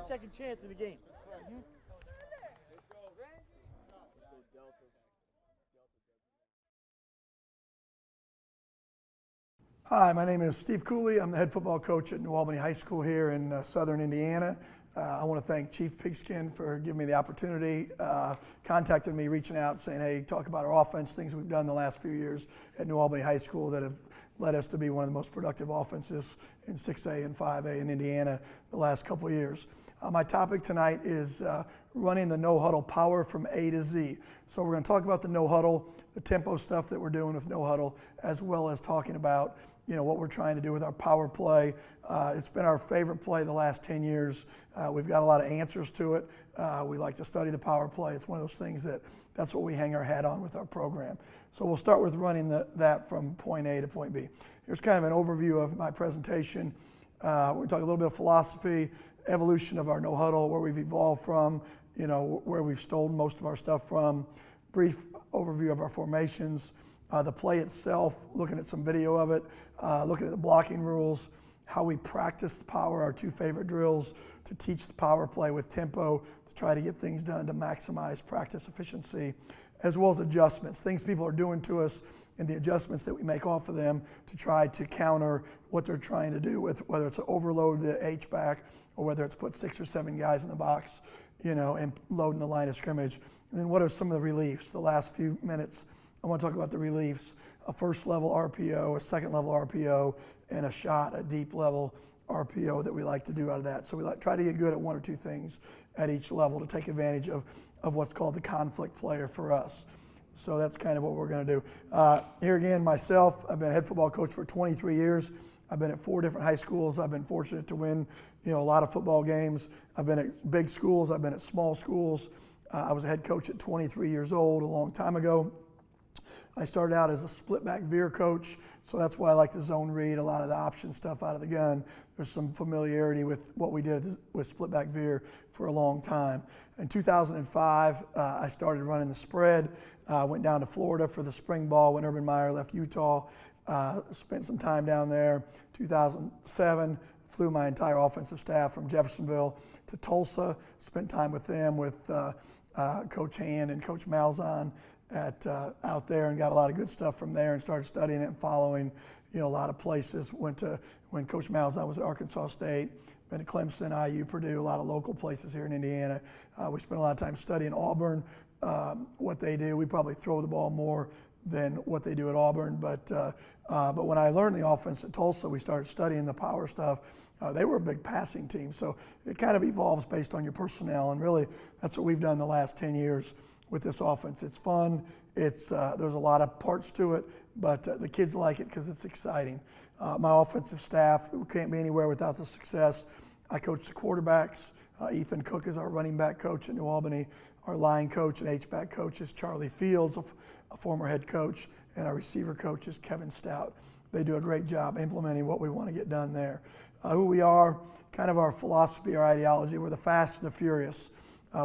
second chance in the game. Hi, my name is Steve Cooley. I'm the head football coach at New Albany High School here in southern Indiana. I want to thank Chief Pigskin for giving me the opportunity, contacted me, reaching out, saying, hey, talk about our offense, things we've done the last few years at New Albany High School that have led us to be one of the most productive offenses in 6A and 5A in Indiana the last couple of years. My topic tonight is running the no huddle power from A to Z. So we're going to talk about the no huddle, the tempo stuff that we're doing with no huddle, as well as talking about what we're trying to do with our power play. It's been our favorite play the last 10 years. We've got a lot of answers to it. We like to study the power play. It's one of those things that's what we hang our hat on with our program. So we'll start with running that from point A to point B. Here's kind of an overview of my presentation. We're going to talk a little bit of philosophy, evolution of our no huddle, where we've evolved from, where we've stolen most of our stuff from, brief overview of our formations, the play itself, looking at some video of it, looking at the blocking rules, how we practice the power, our two favorite drills, to teach the power play with tempo, to try to get things done to maximize practice efficiency, as well as adjustments, things people are doing to us and the adjustments that we make off of them to try to counter what they're trying to do with, whether it's overload the H-back or whether it's put 6 or 7 guys in the box, and loading the line of scrimmage. And then what are some of the reliefs? The last few minutes, I want to talk about the reliefs, a first level RPO, a second level RPO, and a shot, a deep level RPO that we like to do out of that. So we try to get good at one or two things at each level to take advantage of what's called the conflict player for us. So that's kind of what we're going to do. Here again, myself, I've been a head football coach for 23 years. I've been at 4 different high schools. I've been fortunate to win, a lot of football games. I've been at big schools. I've been at small schools. I was a head coach at 23 years old a long time ago. I started out as a split back veer coach, so that's why I like the zone read, a lot of the option stuff out of the gun. There's some familiarity with what we did with split back veer for a long time. In 2005, I started running the spread, went down to Florida for the spring ball when Urban Meyer left Utah, spent some time down there. 2007, flew my entire offensive staff from Jeffersonville to Tulsa, spent time with them with Coach Hand and Coach Malzahn out there, and got a lot of good stuff from there, and started studying it and following a lot of places. Went to when Coach Malzahn was at Arkansas State, been to Clemson, IU, Purdue, a lot of local places here in Indiana. We spent a lot of time studying Auburn, what they do. We probably throw the ball more than what they do at Auburn, but when I learned the offense at Tulsa, we started studying the power stuff. They were a big passing team, so it kind of evolves based on your personnel, and really that's what we've done the last 10 years with this offense. It's fun. There's a lot of parts to it, but the kids like it because it's exciting. My offensive staff, we can't be anywhere without the success. I coach the quarterbacks. Ethan Cook is our running back coach at New Albany. Our line coach and H-back coach is Charlie Fields, a former head coach, and our receiver coach is Kevin Stout. They do a great job implementing what we want to get done there. Who we are, kind of our philosophy, our ideology, we're the fast and the furious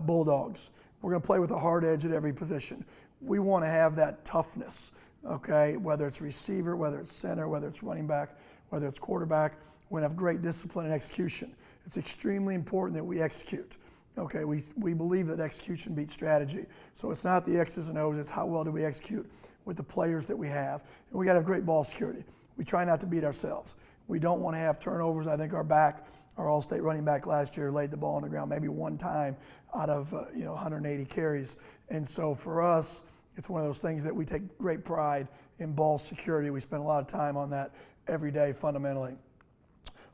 Bulldogs. We're going to play with a hard edge at every position. We want to have that toughness, okay? Whether it's receiver, whether it's center, whether it's running back, whether it's quarterback, we're going to have great discipline and execution. It's extremely important that we execute. Okay, we believe that execution beats strategy. So it's not the X's and O's, it's how well do we execute with the players that we have. And we got to have great ball security. We try not to beat ourselves. We don't want to have turnovers. I think our All-State running back last year laid the ball on the ground maybe one time out of 180 carries. And so for us, it's one of those things that we take great pride in ball security. We spend a lot of time on that every day fundamentally.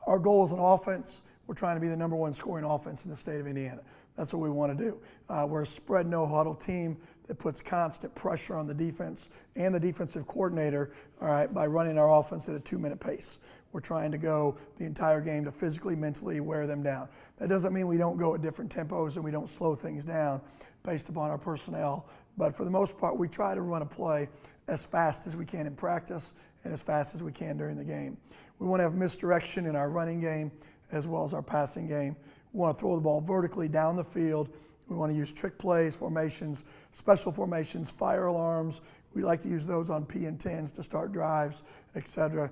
Our goal as an offense, we're trying to be the number 1 scoring offense in the state of Indiana. That's what we want to do. We're a spread no huddle team that puts constant pressure on the defense and the defensive coordinator, all right, by running our offense at a 2-minute pace. We're trying to go the entire game to physically, mentally wear them down. That doesn't mean we don't go at different tempos and we don't slow things down based upon our personnel. But for the most part, we try to run a play as fast as we can in practice and as fast as we can during the game. We want to have misdirection in our running game as well as our passing game. We want to throw the ball vertically down the field. We want to use trick plays, formations, special formations, fire alarms. We like to use those on P and 10s to start drives, etc.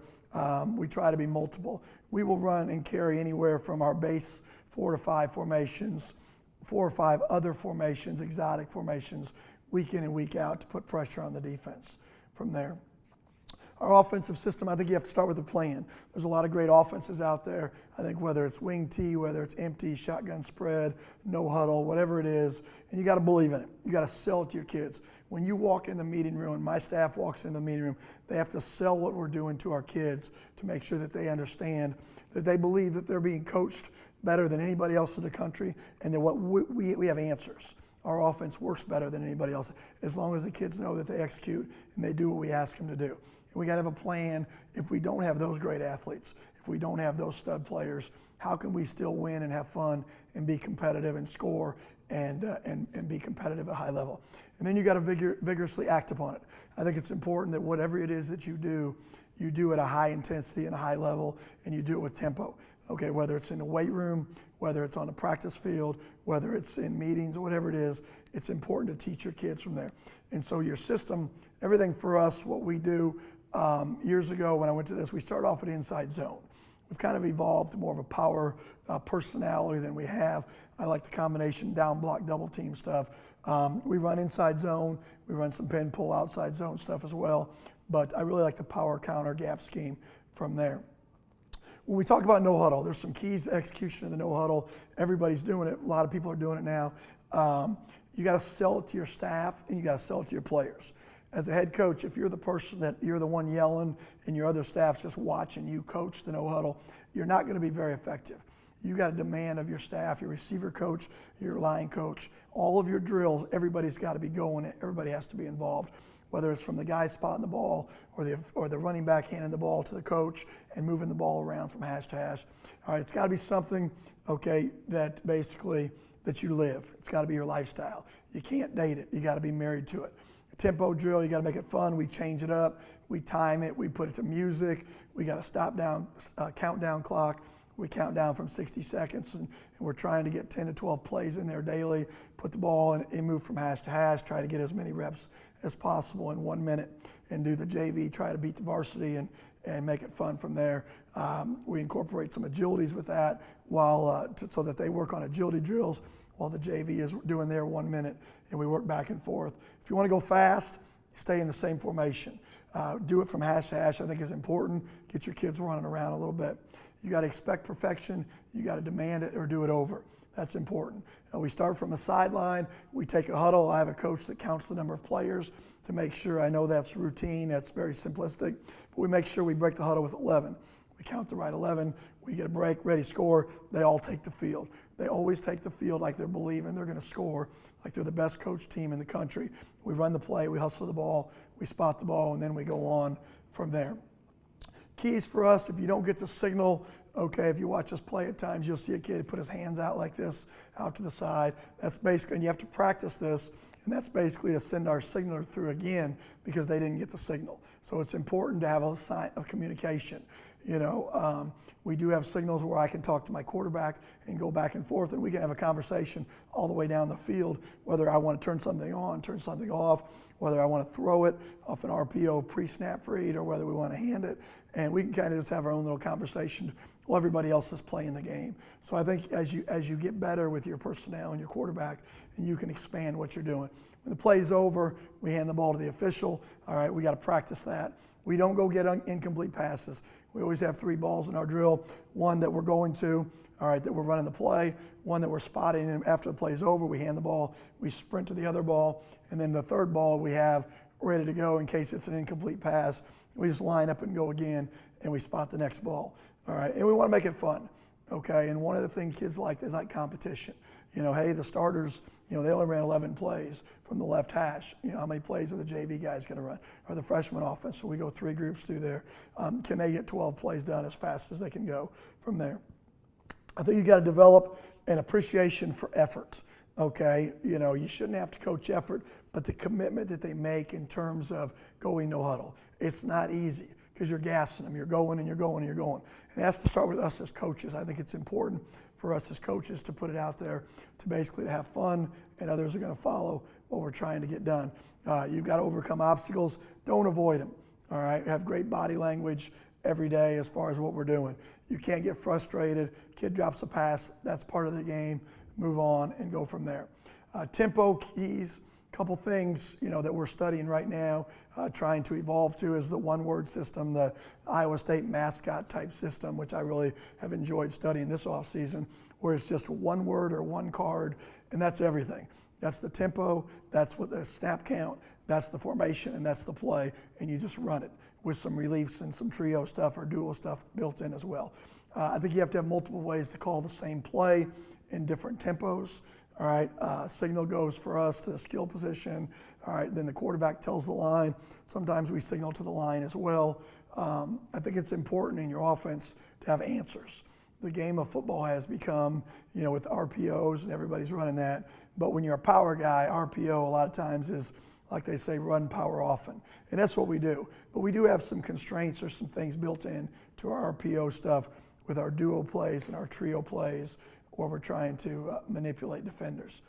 We try to be multiple. We will run and carry anywhere from our base 4 to 5 formations, 4 or 5 other formations, exotic formations, week in and week out to put pressure on the defense from there. Our offensive system, I think you have to start with a plan. There's a lot of great offenses out there. I think whether it's wing T, whether it's empty, shotgun spread, no huddle, whatever it is, and you got to believe in it. You got to sell it to your kids. When you walk in the meeting room, and my staff walks in the meeting room, they have to sell what we're doing to our kids to make sure that they understand, that they believe that they're being coached better than anybody else in the country, and that what we have answers. Our offense works better than anybody else, as long as the kids know that they execute and they do what we ask them to do. And we got to have a plan. If we don't have those great athletes, if we don't have those stud players, how can we still win and have fun and be competitive and score and be competitive at a high level? And then you got to vigorously act upon it. I think it's important that whatever it is that you do at a high intensity and a high level, and you do it with tempo. Okay, whether it's in the weight room, whether it's on the practice field, whether it's in meetings, whatever it is, it's important to teach your kids from there. And so your system, everything for us, what we do, years ago when I went to this, we started off with inside zone. We've kind of evolved to more of a power personality than we have. I like the combination down block, double team stuff. We run inside zone. We run some pin pull outside zone stuff as well. But I really like the power counter gap scheme from there. When we talk about no huddle, there's some keys to execution of the no huddle. Everybody's doing it. A lot of people are doing it now. You got to sell it to your staff, and you got to sell it to your players. As a head coach, if you're the person that you're the one yelling and your other staff's just watching you coach the no huddle, you're not going to be very effective. You got a demand of your staff, your receiver coach, your line coach, all of your drills. Everybody's got to be going. Everybody has to be involved, whether it's from the guy spotting the ball or the running back handing the ball to the coach and moving the ball around from hash to hash. All right, it's got to be something, okay, that basically that you live. It's got to be your lifestyle. You can't date it. You got to be married to it. Tempo drill, you got to make it fun. We change it up. We time it. We put it to music. We got a countdown clock. We count down from 60 seconds, and we're trying to get 10 to 12 plays in there daily. Put the ball and move from hash to hash. Try to get as many reps as possible in 1 minute, and do the JV. Try to beat the varsity and make it fun from there. We incorporate some agilities with that so that they work on agility drills while the JV is doing their 1 minute, and we work back and forth. If you want to go fast, stay in the same formation. Do it from hash to hash, I think is important. Get your kids running around a little bit. You got to expect perfection. You got to demand it or do it over. That's important. We start from a sideline. We take a huddle. I have a coach that counts the number of players to make sure. I know that's routine. That's very simplistic. But we make sure we break the huddle with 11. We count the right 11. We get a break, ready, score. They all take the field. They always take the field like they're believing they're going to score, like they're the best coach team in the country. We run the play. We hustle the ball. We spot the ball, and then we go on from there. Keys for us, if you don't get the signal, okay, if you watch us play at times, you'll see a kid put his hands out like this, out to the side. That's basically, and you have to practice this, and that's basically to send our signaler through again because they didn't get the signal. So it's important to have a sign of communication. We do have signals where I can talk to my quarterback and go back and forth, and we can have a conversation all the way down the field, whether I want to turn something on, turn something off, whether I want to throw it off an RPO pre-snap read, or whether we want to hand it. And we can kind of just have our own little conversation while everybody else is playing the game. So I think as you get better with your personnel and your quarterback, and you can expand what you're doing. When the play's over, we hand the ball to the official. All right, we got to practice that. We don't go get incomplete passes. We always have 3 balls in our drill. One that we're going to, all right, that we're running the play. One that we're spotting, and after the play's over, we hand the ball. We sprint to the other ball. And then the third ball we have ready to go in case it's an incomplete pass. We just line up and go again, and we spot the next ball. All right, and we want to make it fun. Okay, and one of the things kids like, they like competition. Hey, the starters, they only ran 11 plays from the left hash. How many plays are the JV guys going to run? Or the freshman offense? So we go 3 groups through there. Can they get 12 plays done as fast as they can go from there? I think you got to develop an appreciation for effort. Okay, you shouldn't have to coach effort, but the commitment that they make in terms of going no huddle. It's not easy. because you're gassing them. You're going and you're going and you're going. And it has to start with us as coaches. I think it's important for us as coaches to put it out there to basically to have fun, and others are going to follow what we're trying to get done. You've got to overcome obstacles. Don't avoid them. All right? Have great body language every day as far as what we're doing. You can't get frustrated. Kid drops a pass. That's part of the game. Move on and go from there. Tempo keys. Couple things, that we're studying right now, trying to evolve to, is the one-word system, the Iowa State mascot type system, which I really have enjoyed studying this offseason, where it's just one word or one card, and that's everything. That's the tempo, that's what the snap count, that's the formation, and that's the play, and you just run it with some reliefs and some trio stuff or dual stuff built in as well. I think you have to have multiple ways to call the same play in different tempos. All right, signal goes for us to the skill position. All right, then the quarterback tells the line. Sometimes we signal to the line as well. I think it's important in your offense to have answers. The game of football has become, with RPOs and everybody's running that. But when you're a power guy, RPO a lot of times is, like they say, run power often. And that's what we do. But we do have some constraints or some things built in to our RPO stuff with our duo plays and our trio plays, where we're trying to manipulate defenders.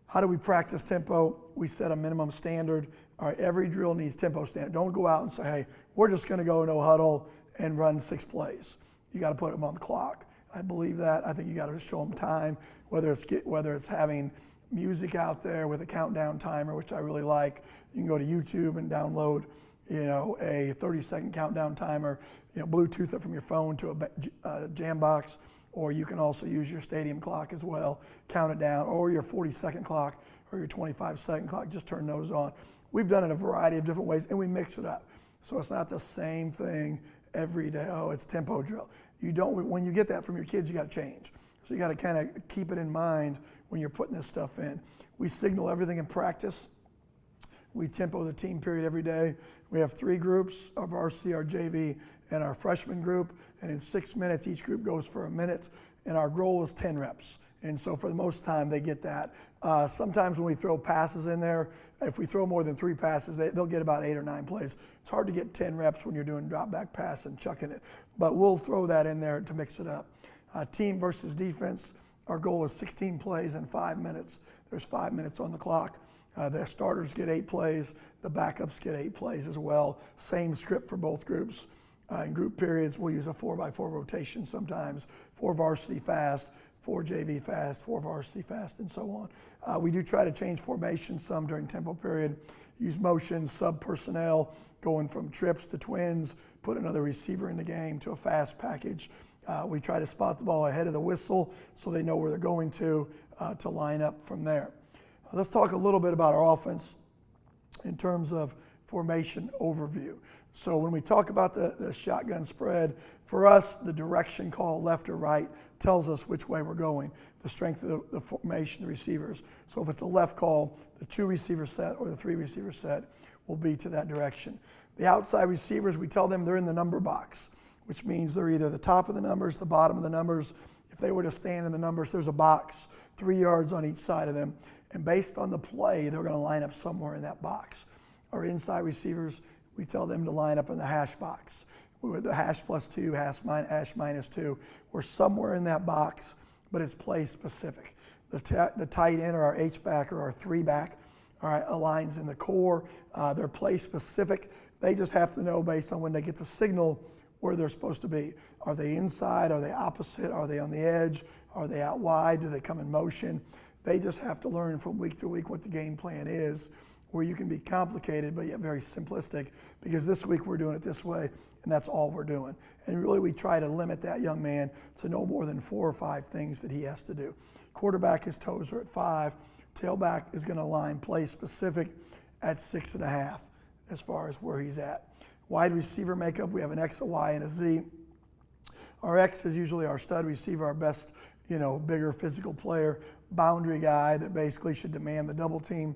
How do we practice tempo? We set a minimum standard. All right, every drill needs tempo standard. Don't go out and say, hey, we're just going to go no huddle and run 6 plays. You got to put them on the clock. I believe that. I think you got to show them time, whether it's having music out there with a countdown timer, which I really like. You can go to YouTube and download, a 30-second countdown timer, Bluetooth it from your phone to a jam box. Or you can also use your stadium clock as well, count it down, or your 40-second clock or your 25-second clock, just turn those on. We've done it a variety of different ways, and we mix it up. So it's not the same thing every day. Oh, it's tempo drill. When you get that from your kids, you got to change. So you got to kind of keep it in mind when you're putting this stuff in. We signal everything in practice. We tempo the team period every day. We have 3 groups of varsity, our JV, and our freshman group. And in 6 minutes, each group goes for a minute. And our goal is 10 reps. And so for the most time, they get that. Sometimes when we throw passes in there, if we throw more than 3 passes, they'll get about 8 or 9 plays. It's hard to get 10 reps when you're doing drop back pass and chucking it. But we'll throw that in there to mix it up. Team versus defense, our goal is 16 plays in 5 minutes. There's 5 minutes on the clock. The starters get 8 plays. The backups get 8 plays as well. Same script for both groups. In group periods, we'll use a 4x4 rotation sometimes. 4 varsity fast, 4 JV fast, 4 varsity fast, and so on. We do try to change formations some during tempo period. Use motion, sub personnel, going from trips to twins, put another receiver in the game to a fast package. We try to spot the ball ahead of the whistle so they know where they're going to line up from there. Let's talk a little bit about our offense in terms of formation overview. So when we talk about the shotgun spread, for us, the direction call, left or right, tells us which way we're going, the strength of the formation, the receivers. So if it's a left call, the 2 receiver set or the 3 receiver set will be to that direction. The outside receivers, we tell them they're in the number box, which means they're either the top of the numbers, the bottom of the numbers. If they were to stand in the numbers, there's a box, 3 yards on each side of them. And based on the play, they're going to line up somewhere in that box. Our inside receivers, we tell them to line up in the hash box. With the hash +2, hash -2. We're somewhere in that box, but it's play specific. The tight end or our H-back or our 3-back, all right, aligns in the core. They're play specific. They just have to know based on when they get the signal where they're supposed to be. Are they inside? Are they opposite? Are they on the edge? Are they out wide? Do they come in motion? They just have to learn from week to week what the game plan is, where you can be complicated but yet very simplistic, because this week we're doing it this way and that's all we're doing. And really we try to limit that young man to no more than 4 or 5 things that he has to do. Quarterback, his toes are at 5. Tailback is going to line play specific at 6.5 as far as where he's at. Wide receiver makeup, we have an X, a Y, and a Z. Our X is usually our stud receiver, our best, bigger physical player, boundary guy that basically should demand the double team.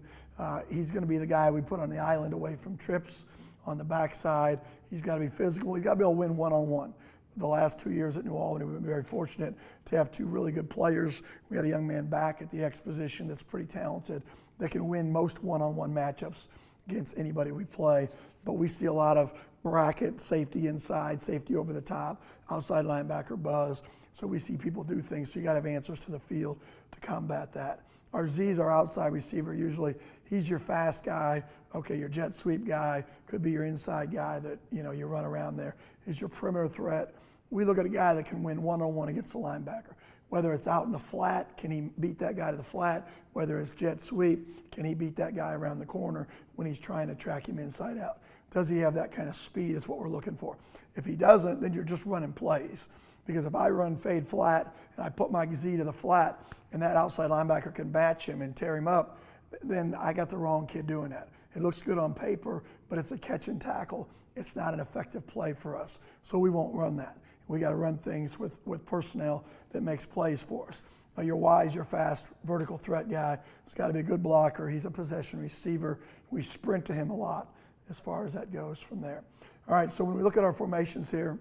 He's going to be the guy we put on the island away from trips on the backside. He's got to be physical. He's got to be able to win one-on-one. The last 2 years at New Albany, we've been very fortunate to have 2 really good players. We got a young man back at the X position that's pretty talented, that can win most one-on-one matchups against anybody we play. but we see a lot of bracket, safety inside, safety over the top, outside linebacker buzz. So we see people do things, so you got to have answers to the field to combat that. Our Z's, our outside receiver, usually he's your fast guy, okay, your jet sweep guy, could be your inside guy that, you run around there. Is your perimeter threat. We look at a guy that can win one-on-one against the linebacker. Whether it's out in the flat, can he beat that guy to the flat? Whether it's jet sweep, can he beat that guy around the corner when he's trying to track him inside out? Does he have that kind of speed is what we're looking for. If he doesn't, then you're just running plays. Because if I run fade flat and I put my Z to the flat and that outside linebacker can match him and tear him up, then I got the wrong kid doing that. It looks good on paper, but it's a catch and tackle. It's not an effective play for us. So we won't run that. We got to run things with personnel that makes plays for us. Your wise, your fast, vertical threat guy. He's got to be a good blocker. He's a possession receiver. We sprint to him a lot as far as that goes from there. All right, so when we look at our formations here,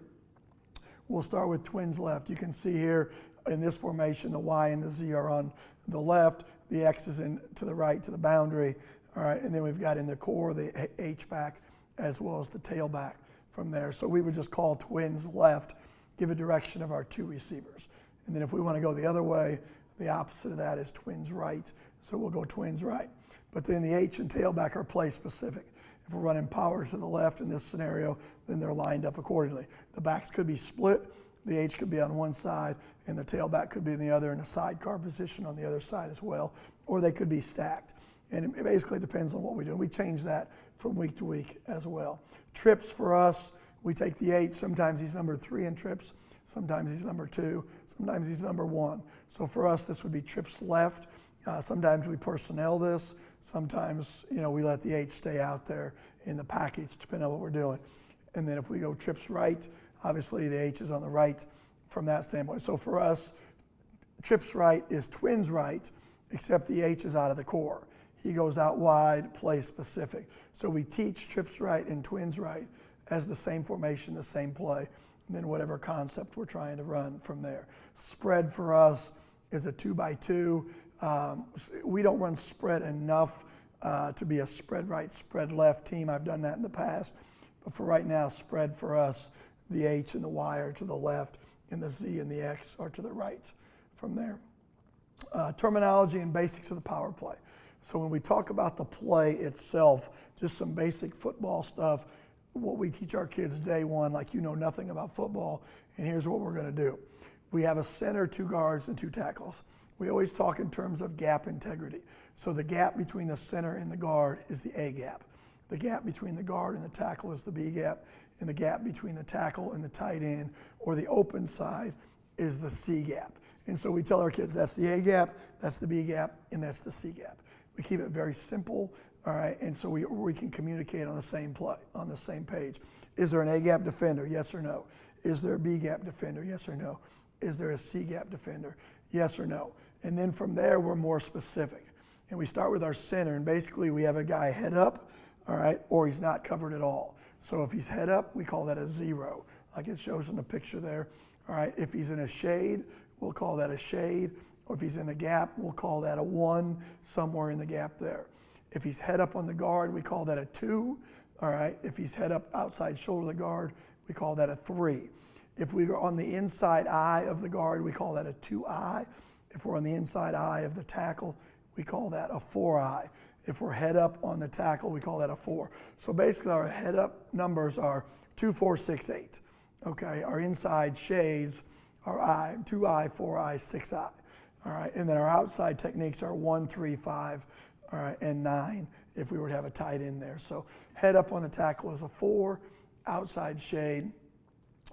we'll start with twins left. You can see here in this formation, the Y and the Z are on the left. The X is in to the right, to the boundary. All right, and then we've got in the core the H back as well as the tailback from there. So we would just call twins left, give a direction of our two receivers. And then if we want to go the other way, the opposite of that is twins right. So we'll go twins right. But then the H and tailback are play specific. If we're running power to the left in this scenario, then they're lined up accordingly. The backs could be split. The H could be on one side, and the tailback could be in the other, in a sidecar position on the other side as well. Or they could be stacked. And it basically depends on what we do. We change that from week to week as well. Trips for us, we take the H. Sometimes he's number 3 in trips. Sometimes he's number 2. Sometimes he's number 1. So for us, this would be trips left. Sometimes we personnel this. Sometimes, we let the H stay out there in the package, depending on what we're doing. And then if we go trips right, obviously the H is on the right from that standpoint. So for us, trips right is twins right, except the H is out of the core. He goes out wide, play specific. So we teach trips right and twins right as the same formation, the same play, and then whatever concept we're trying to run from there. Spread for us is a 2x2. We don't run spread enough to be a spread right, spread left team. I've done that in the past. But for right now, spread for us, the H and the Y are to the left, and the Z and the X are to the right from there. Terminology and basics of the power play. So when we talk about the play itself, just some basic football stuff, what we teach our kids day one, like you know nothing about football, and here's what we're going to do. We have a center, 2 guards, and 2 tackles. We always talk in terms of gap integrity. So the gap between the center and the guard is the A gap. The gap between the guard and the tackle is the B gap, and the gap between the tackle and the tight end or the open side is the C gap. And so we tell our kids that's the A gap, that's the B gap, and that's the C gap. We keep it very simple, all right, and so we can communicate on the same play, on the same page. Is there an A gap defender? Yes or no? Is there a B gap defender? Yes or no? Is there a C gap defender? Yes or no? And then from there, we're more specific. And we start with our center, and basically we have a guy head up, all right, or he's not covered at all. So if he's head up, we call that a 0, like it shows in the picture there, all right. If he's in a shade, we'll call that a shade, or if he's in a gap, we'll call that a 1, somewhere in the gap there. If he's head up on the guard, we call that a 2, all right. If he's head up outside shoulder of the guard, we call that a 3. If we're on the inside eye of the guard, we call that a 2-eye. If we're on the inside eye of the tackle, we call that a 4-eye. If we're head up on the tackle, we call that a 4. So basically our head up numbers are 2, 4, 6, 8. Okay, our inside shades are eye, 2-eye, 4-eye, 6-eye. All right, and then our outside techniques are 1, 3, 5, all right, and 9 if we were to have a tight end there. So head up on the tackle is a 4, outside shade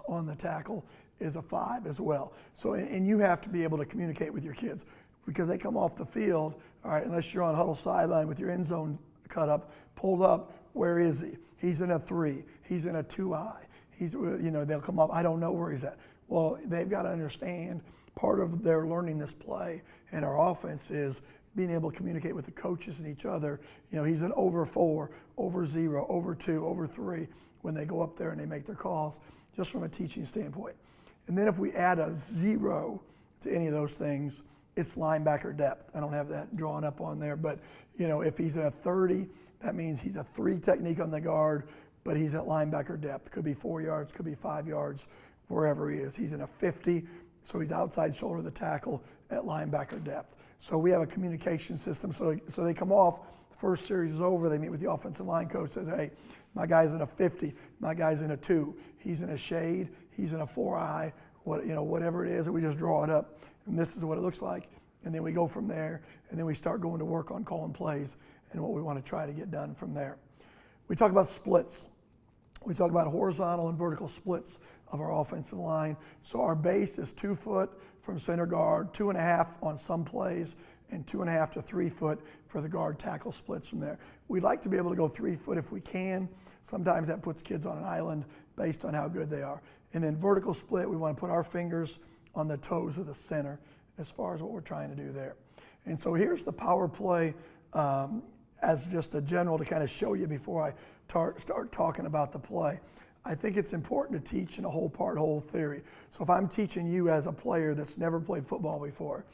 on the tackle is a 5 as well. So, and you have to be able to communicate with your kids because they come off the field, all right, unless you're on Huddle sideline with your end zone cut up, pulled up, where is he? He's in a 3, he's in a 2-eye. They'll come up, I don't know where he's at. Well, they've got to understand part of their learning this play and our offense is being able to communicate with the coaches and each other. He's an over 4, over 0, over 2, over 3 when they go up there and they make their calls, just from a teaching standpoint. And then if we add a 0 to any of those things, it's linebacker depth. I don't have that drawn up on there, but if he's in a 30, that means he's a 3 technique on the guard, but he's at linebacker depth. Could be 4 yards, could be 5 yards, wherever he is. He's in a 50, so he's outside shoulder of the tackle at linebacker depth. So we have a communication system. So they come off, the first series is over, they meet with the offensive line coach, says, hey, my guy's in a 50, my guy's in a 2, he's in a shade, he's in a 4-eye, whatever it is, and we just draw it up. And this is what it looks like. And then we go from there, and then we start going to work on calling plays and what we want to try to get done from there. We talk about splits. We talk about horizontal and vertical splits of our offensive line. So our base is 2 foot from center guard, 2.5 on some plays, and 2.5 to 3 foot for the guard tackle splits from there. We'd like to be able to go 3 foot if we can. Sometimes that puts kids on an island based on how good they are. And then vertical split, we want to put our fingers on the toes of the center as far as what we're trying to do there. And so here's the power play as just a general to kind of show you before I start talking about the play. I think it's important to teach in a whole part, whole theory. So if I'm teaching you as a player that's never played football before,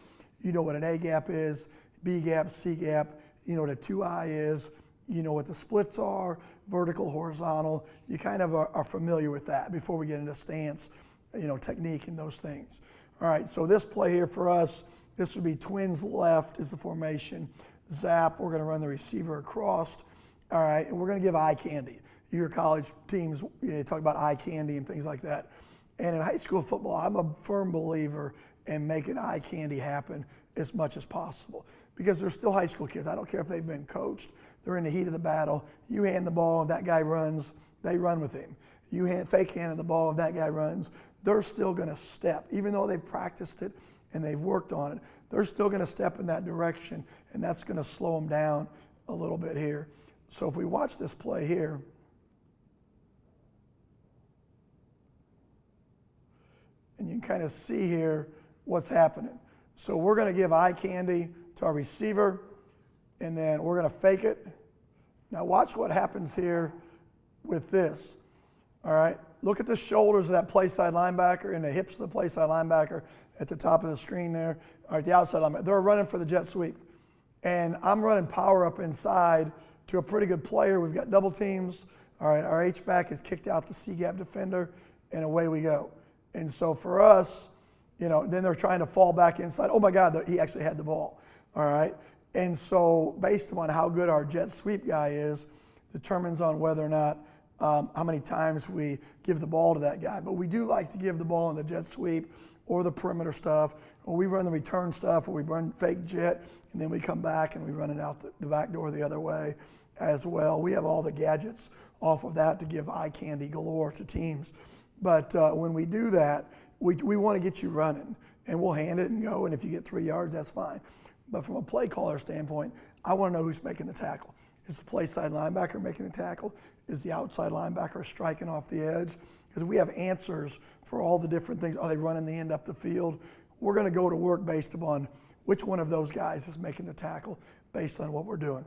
you know what an A gap is, B gap, C gap, you know what a 2-eye is, you know what the splits are, vertical, horizontal. You kind of are familiar with that before we get into stance, technique and those things. All right, so this play here for us, this would be twins left is the formation. Zap, we're going to run the receiver across. All right, and we're going to give eye candy. You hear college teams talk about eye candy and things like that. And in high school football, I'm a firm believer in making eye candy happen as much as possible because they're still high school kids. I don't care if they've been coached. They're in the heat of the battle. You hand the ball and that guy runs, they run with him. You fake handing the ball and that guy runs, they're still going to step. Even though they've practiced it and they've worked on it, they're still going to step in that direction, and that's going to slow them down a little bit here. So if we watch this play here, and you can kind of see here what's happening. So we're going to give eye candy to our receiver, and then we're going to fake it. Now watch what happens here with this. All right, look at the shoulders of that play side linebacker and the hips of the play side linebacker at the top of the screen there. All right, the outside linebacker. They're running for the jet sweep. And I'm running power up inside to a pretty good player. We've got double teams. All right, our H-back has kicked out the C-gap defender, and away we go. And so for us, then they're trying to fall back inside. Oh, my God, he actually had the ball. All right. And so based on how good our jet sweep guy is, determines on whether or not how many times we give the ball to that guy. But we do like to give the ball in the jet sweep or the perimeter stuff, or we run the return stuff, or we run fake jet, and then we come back and we run it out the back door the other way as well. We have all the gadgets off of that to give eye candy galore to teams. But when we do that, we want to get you running, and we'll hand it and go, and if you get 3 yards, that's fine. But from a play caller standpoint, I want to know who's making the tackle. Is the play side linebacker making the tackle? Is the outside linebacker striking off the edge? Because we have answers for all the different things. Are they running the end up the field? We're going to go to work based upon which one of those guys is making the tackle based on what we're doing.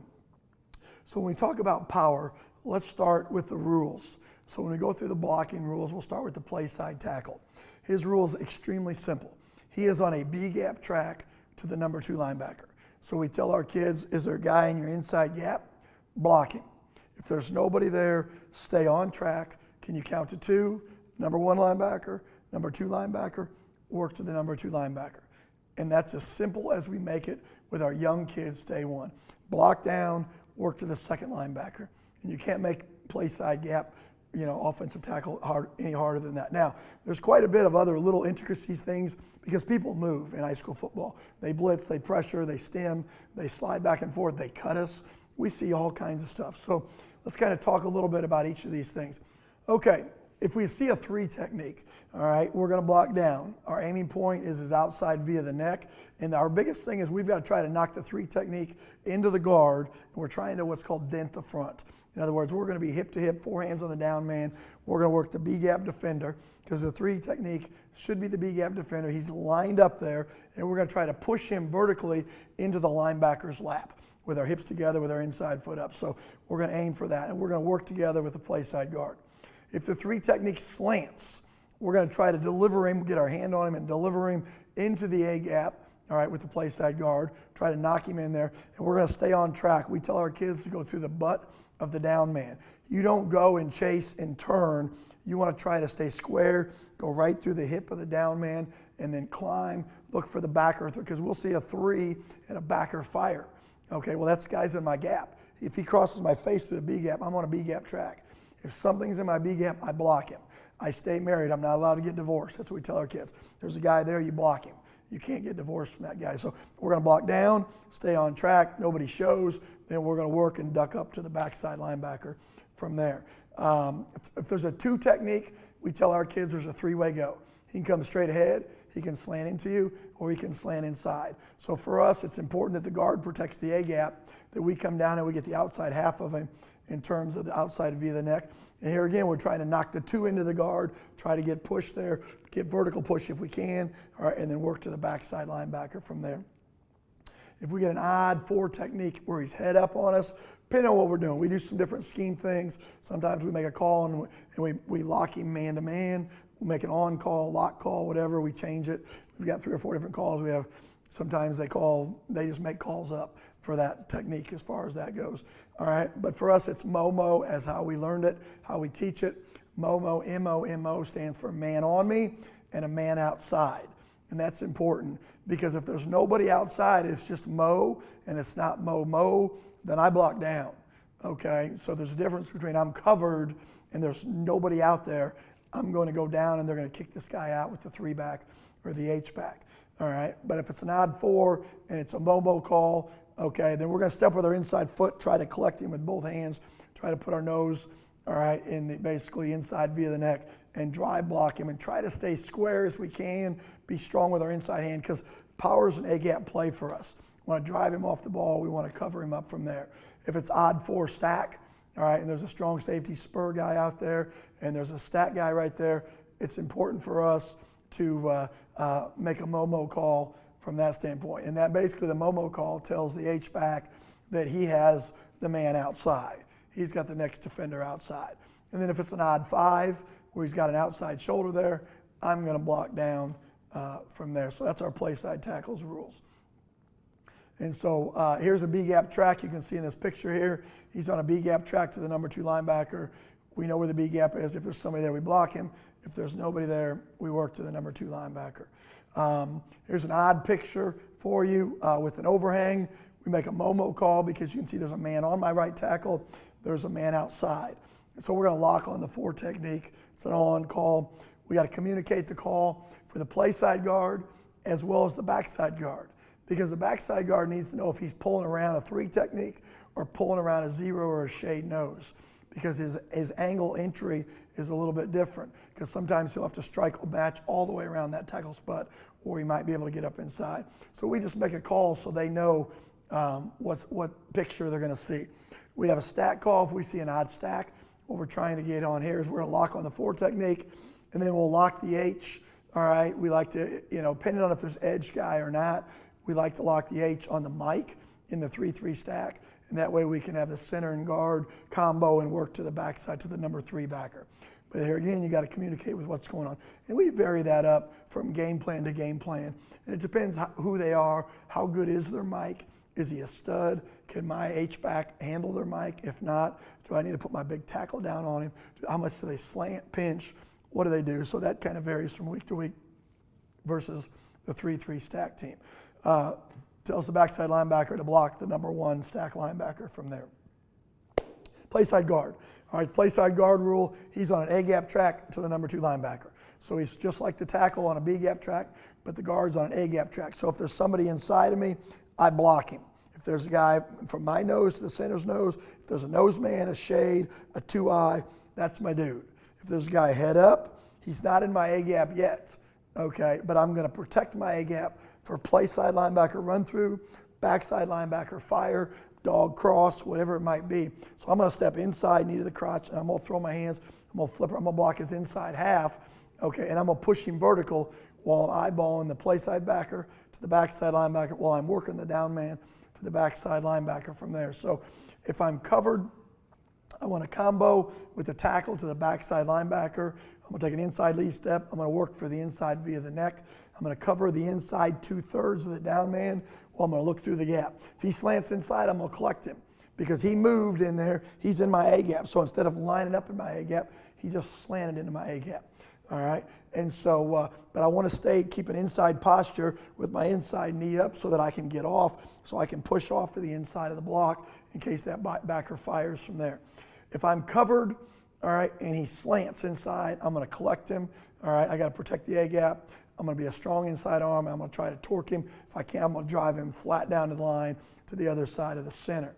So when we talk about power, let's start with the rules. So when we go through the blocking rules, we'll start with the play side tackle. His rule is extremely simple. He is on a B gap track to the number 2 linebacker. So we tell our kids, is there a guy in your inside gap? Block him. If there's nobody there, stay on track. Can you count to 2? Number 1 linebacker, number 2 linebacker, work to the number 2 linebacker. And that's as simple as we make it with our young kids day one. Block down, work to the second linebacker. And you can't make play side gap, offensive tackle any harder than that. Now, there's quite a bit of other little intricacies things because people move in high school football. They blitz, they pressure, they stem, they slide back and forth, they cut us. We see all kinds of stuff. So let's kind of talk a little bit about each of these things. Okay, if we see a 3 technique, all right, we're going to block down. Our aiming point is outside via the neck. And our biggest thing is we've got to try to knock the 3 technique into the guard. And we're trying to what's called dent the front. In other words, we're going to be hip to hip, 4 hands on the down man. We're going to work the B-gap defender because the 3 technique should be the B-gap defender. He's lined up there, and we're going to try to push him vertically into the linebacker's lap with our hips together, with our inside foot up. So we're going to aim for that, and we're going to work together with the play side guard. If the 3 technique slants, we're going to try to deliver him, get our hand on him and deliver him into the A gap all right, with the play side guard, try to knock him in there, and we're going to stay on track. We tell our kids to go through the butt of the down man. You don't go and chase and turn. You want to try to stay square, go right through the hip of the down man, and then climb, look for the backer, because we'll see a 3 and a backer fire. Okay, well, that's guy's in my gap. If he crosses my face through the B gap, I'm on a B gap track. If something's in my B gap, I block him. I stay married. I'm not allowed to get divorced. That's what we tell our kids. There's a guy there, you block him. You can't get divorced from that guy. So we're going to block down, stay on track, nobody shows, then we're going to work and duck up to the backside linebacker from there. If there's a 2 technique, we tell our kids there's a 3-way go. He can come straight ahead, he can slant into you, or he can slant inside. So for us, it's important that the guard protects the A gap, that we come down and we get the outside half of him in terms of the outside via the neck. And here again, we're trying to knock the 2 into the guard, try to get push there, get vertical push if we can, all right, and then work to the backside linebacker from there. If we get an odd 4 technique where he's head up on us, depending on what we're doing, we do some different scheme things. Sometimes we make a call and we lock him man to man. We'll make an on call, lock call, whatever. We change it. We've got 3 or 4 different calls. We have sometimes they just make calls up for that technique as far as that goes. All right, but for us, it's MOMO as how we learned it, how we teach it. MOMO, M-O-M-O, stands for man on me and a man outside. And that's important because if there's nobody outside, it's just Mo and it's not Mo, then I block down. Okay, so there's a difference between I'm covered and there's nobody out there. I'm going to go down and they're going to kick this guy out with the 3-back or the H-back. All right, but if it's an odd 4 and it's a Momo call, okay, then we're going to step with our inside foot, try to collect him with both hands, try to put our nose, all right, basically inside via the neck and drive block him and try to stay square as we can, be strong with our inside hand because power is an A-gap play for us. We want to drive him off the ball. We want to cover him up from there. If it's odd 4 stack, all right, and there's a strong safety spur guy out there and there's a stack guy right there, it's important for us to make a Momo call from that standpoint. And that basically the Momo call tells the H-back that he has the man outside. He's got the next defender outside. And then if it's an odd 5 where he's got an outside shoulder there, I'm going to block down from there. So that's our play side tackles rules. And so here's a B-gap track. You can see in this picture here, he's on a B-gap track to the number 2 linebacker. We know where the B-gap is. If there's somebody there, we block him. If there's nobody there, we work to the number 2 linebacker. Here's an odd picture for you with an overhang. We make a Momo call because you can see there's a man on my right tackle. There's a man outside. And so we're going to lock on the 4 technique. It's an on call. We got to communicate the call for the play side guard as well as the backside guard because the backside guard needs to know if he's pulling around a 3 technique or pulling around a 0 or a shade nose because his angle entry is a little bit different because sometimes he'll have to strike a match all the way around that tackle's butt or he might be able to get up inside. So we just make a call so they know what picture they're going to see. We have a stack call if we see an odd stack. What we're trying to get on here is we're going to lock on the 4 technique, and then we'll lock the H. All right, we like to, depending on if there's edge guy or not, we like to lock the H on the mic in the 3-3 stack, and that way we can have the center and guard combo and work to the backside to the number 3 backer. But here again, you got to communicate with what's going on. And we vary that up from game plan to game plan. And it depends who they are, how good is their mic. Is he a stud? Can my H-back handle their mic? If not, do I need to put my big tackle down on him? How much do they slant, pinch? What do they do? So that kind of varies from week to week versus the 3-3 stack team. Tells the backside linebacker to block the number 1 stack linebacker from there. Play side guard. All right, play side guard rule, he's on an A-gap track to the number 2 linebacker. So he's just like the tackle on a B-gap track, but the guard's on an A-gap track. So if there's somebody inside of me, I block him. If there's a guy from my nose to the center's nose, if there's a nose man, a shade, a 2-eye, that's my dude. If there's a guy head up, he's not in my A-gap yet, okay, but I'm going to protect my A-gap for play side linebacker run through, backside linebacker fire, dog cross, whatever it might be. So I'm going to step inside, knee to the crotch, and I'm going to throw my hands, I'm going to flip her, I'm going to block his inside half, okay, and I'm going to push him vertical while I'm eyeballing the play side backer to the backside linebacker while I'm working the down man to the backside linebacker from there. So if I'm covered, I want to combo with the tackle to the backside linebacker. I'm going to take an inside lead step. I'm going to work for the inside via the neck. I'm going to cover the inside 2/3 of the down man while I'm going to look through the gap. If he slants inside, I'm going to collect him because he moved in there. He's in my A gap. So instead of lining up in my A gap, he just slanted into my A gap. All right, and so, but I want to keep an inside posture with my inside knee up so that I can get off, so I can push off to the inside of the block in case that backer fires from there. If I'm covered, all right, and he slants inside, I'm going to collect him. All right, I got to protect the A gap. I'm going to be a strong inside arm. I'm going to try to torque him. If I can, I'm going to drive him flat down to the line to the other side of the center.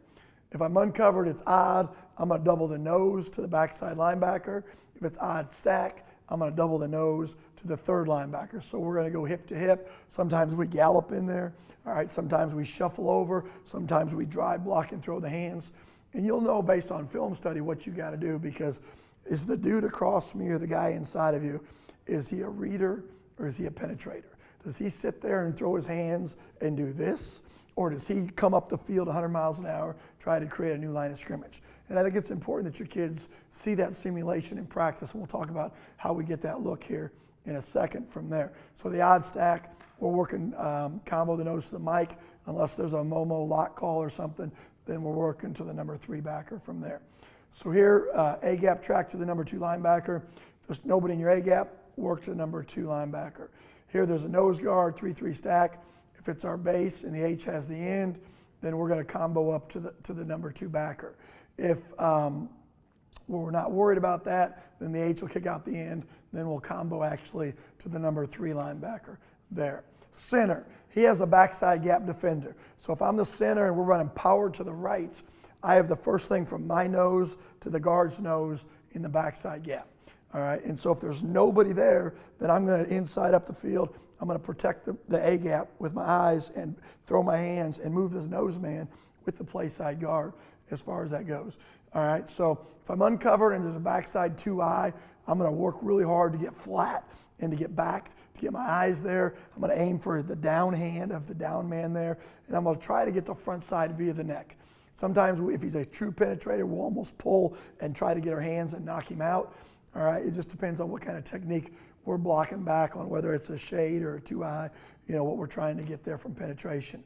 If I'm uncovered, it's odd. I'm going to double the nose to the backside linebacker. If it's odd stack, I'm going to double the nose to the third linebacker. So we're going to go hip to hip. Sometimes we gallop in there. All right, sometimes we shuffle over. Sometimes we drive, block, and throw the hands. And you'll know based on film study what you got to do, because is the dude across from you or the guy inside of you, is he a reader or is he a penetrator? Does he sit there and throw his hands and do this? Or does he come up the field 100 miles an hour, try to create a new line of scrimmage? And I think it's important that your kids see that simulation in practice, and we'll talk about how we get that look here in a second from there. So the odd stack, we're working combo the nose to the mic. Unless there's a Momo lock call or something, then we're working to the number 3 backer from there. So here, A-gap track to the number 2 linebacker. If there's nobody in your A-gap, work to the number 2 linebacker. Here there's a nose guard, 3-3 stack. If it's our base and the H has the end, then we're going to combo up to the number 2 backer. If we're not worried about that, then the H will kick out the end. Then we'll combo actually to the number 3 linebacker there. Center, he has a backside gap defender. So if I'm the center and we're running power to the right, I have the first thing from my nose to the guard's nose in the backside gap. All right, and so if there's nobody there, then I'm going to inside up the field. I'm going to protect the A gap with my eyes and throw my hands and move the nose man with the play side guard as far as that goes. All right, so if I'm uncovered and there's a backside 2-eye, I'm going to work really hard to get flat and to get back, to get my eyes there. I'm going to aim for the down hand of the down man there, and I'm going to try to get the front side via the neck. Sometimes if he's a true penetrator, we'll almost pull and try to get our hands and knock him out. All right, it just depends on what kind of technique we're blocking back on, whether it's a shade or a 2-eye, what we're trying to get there from penetration.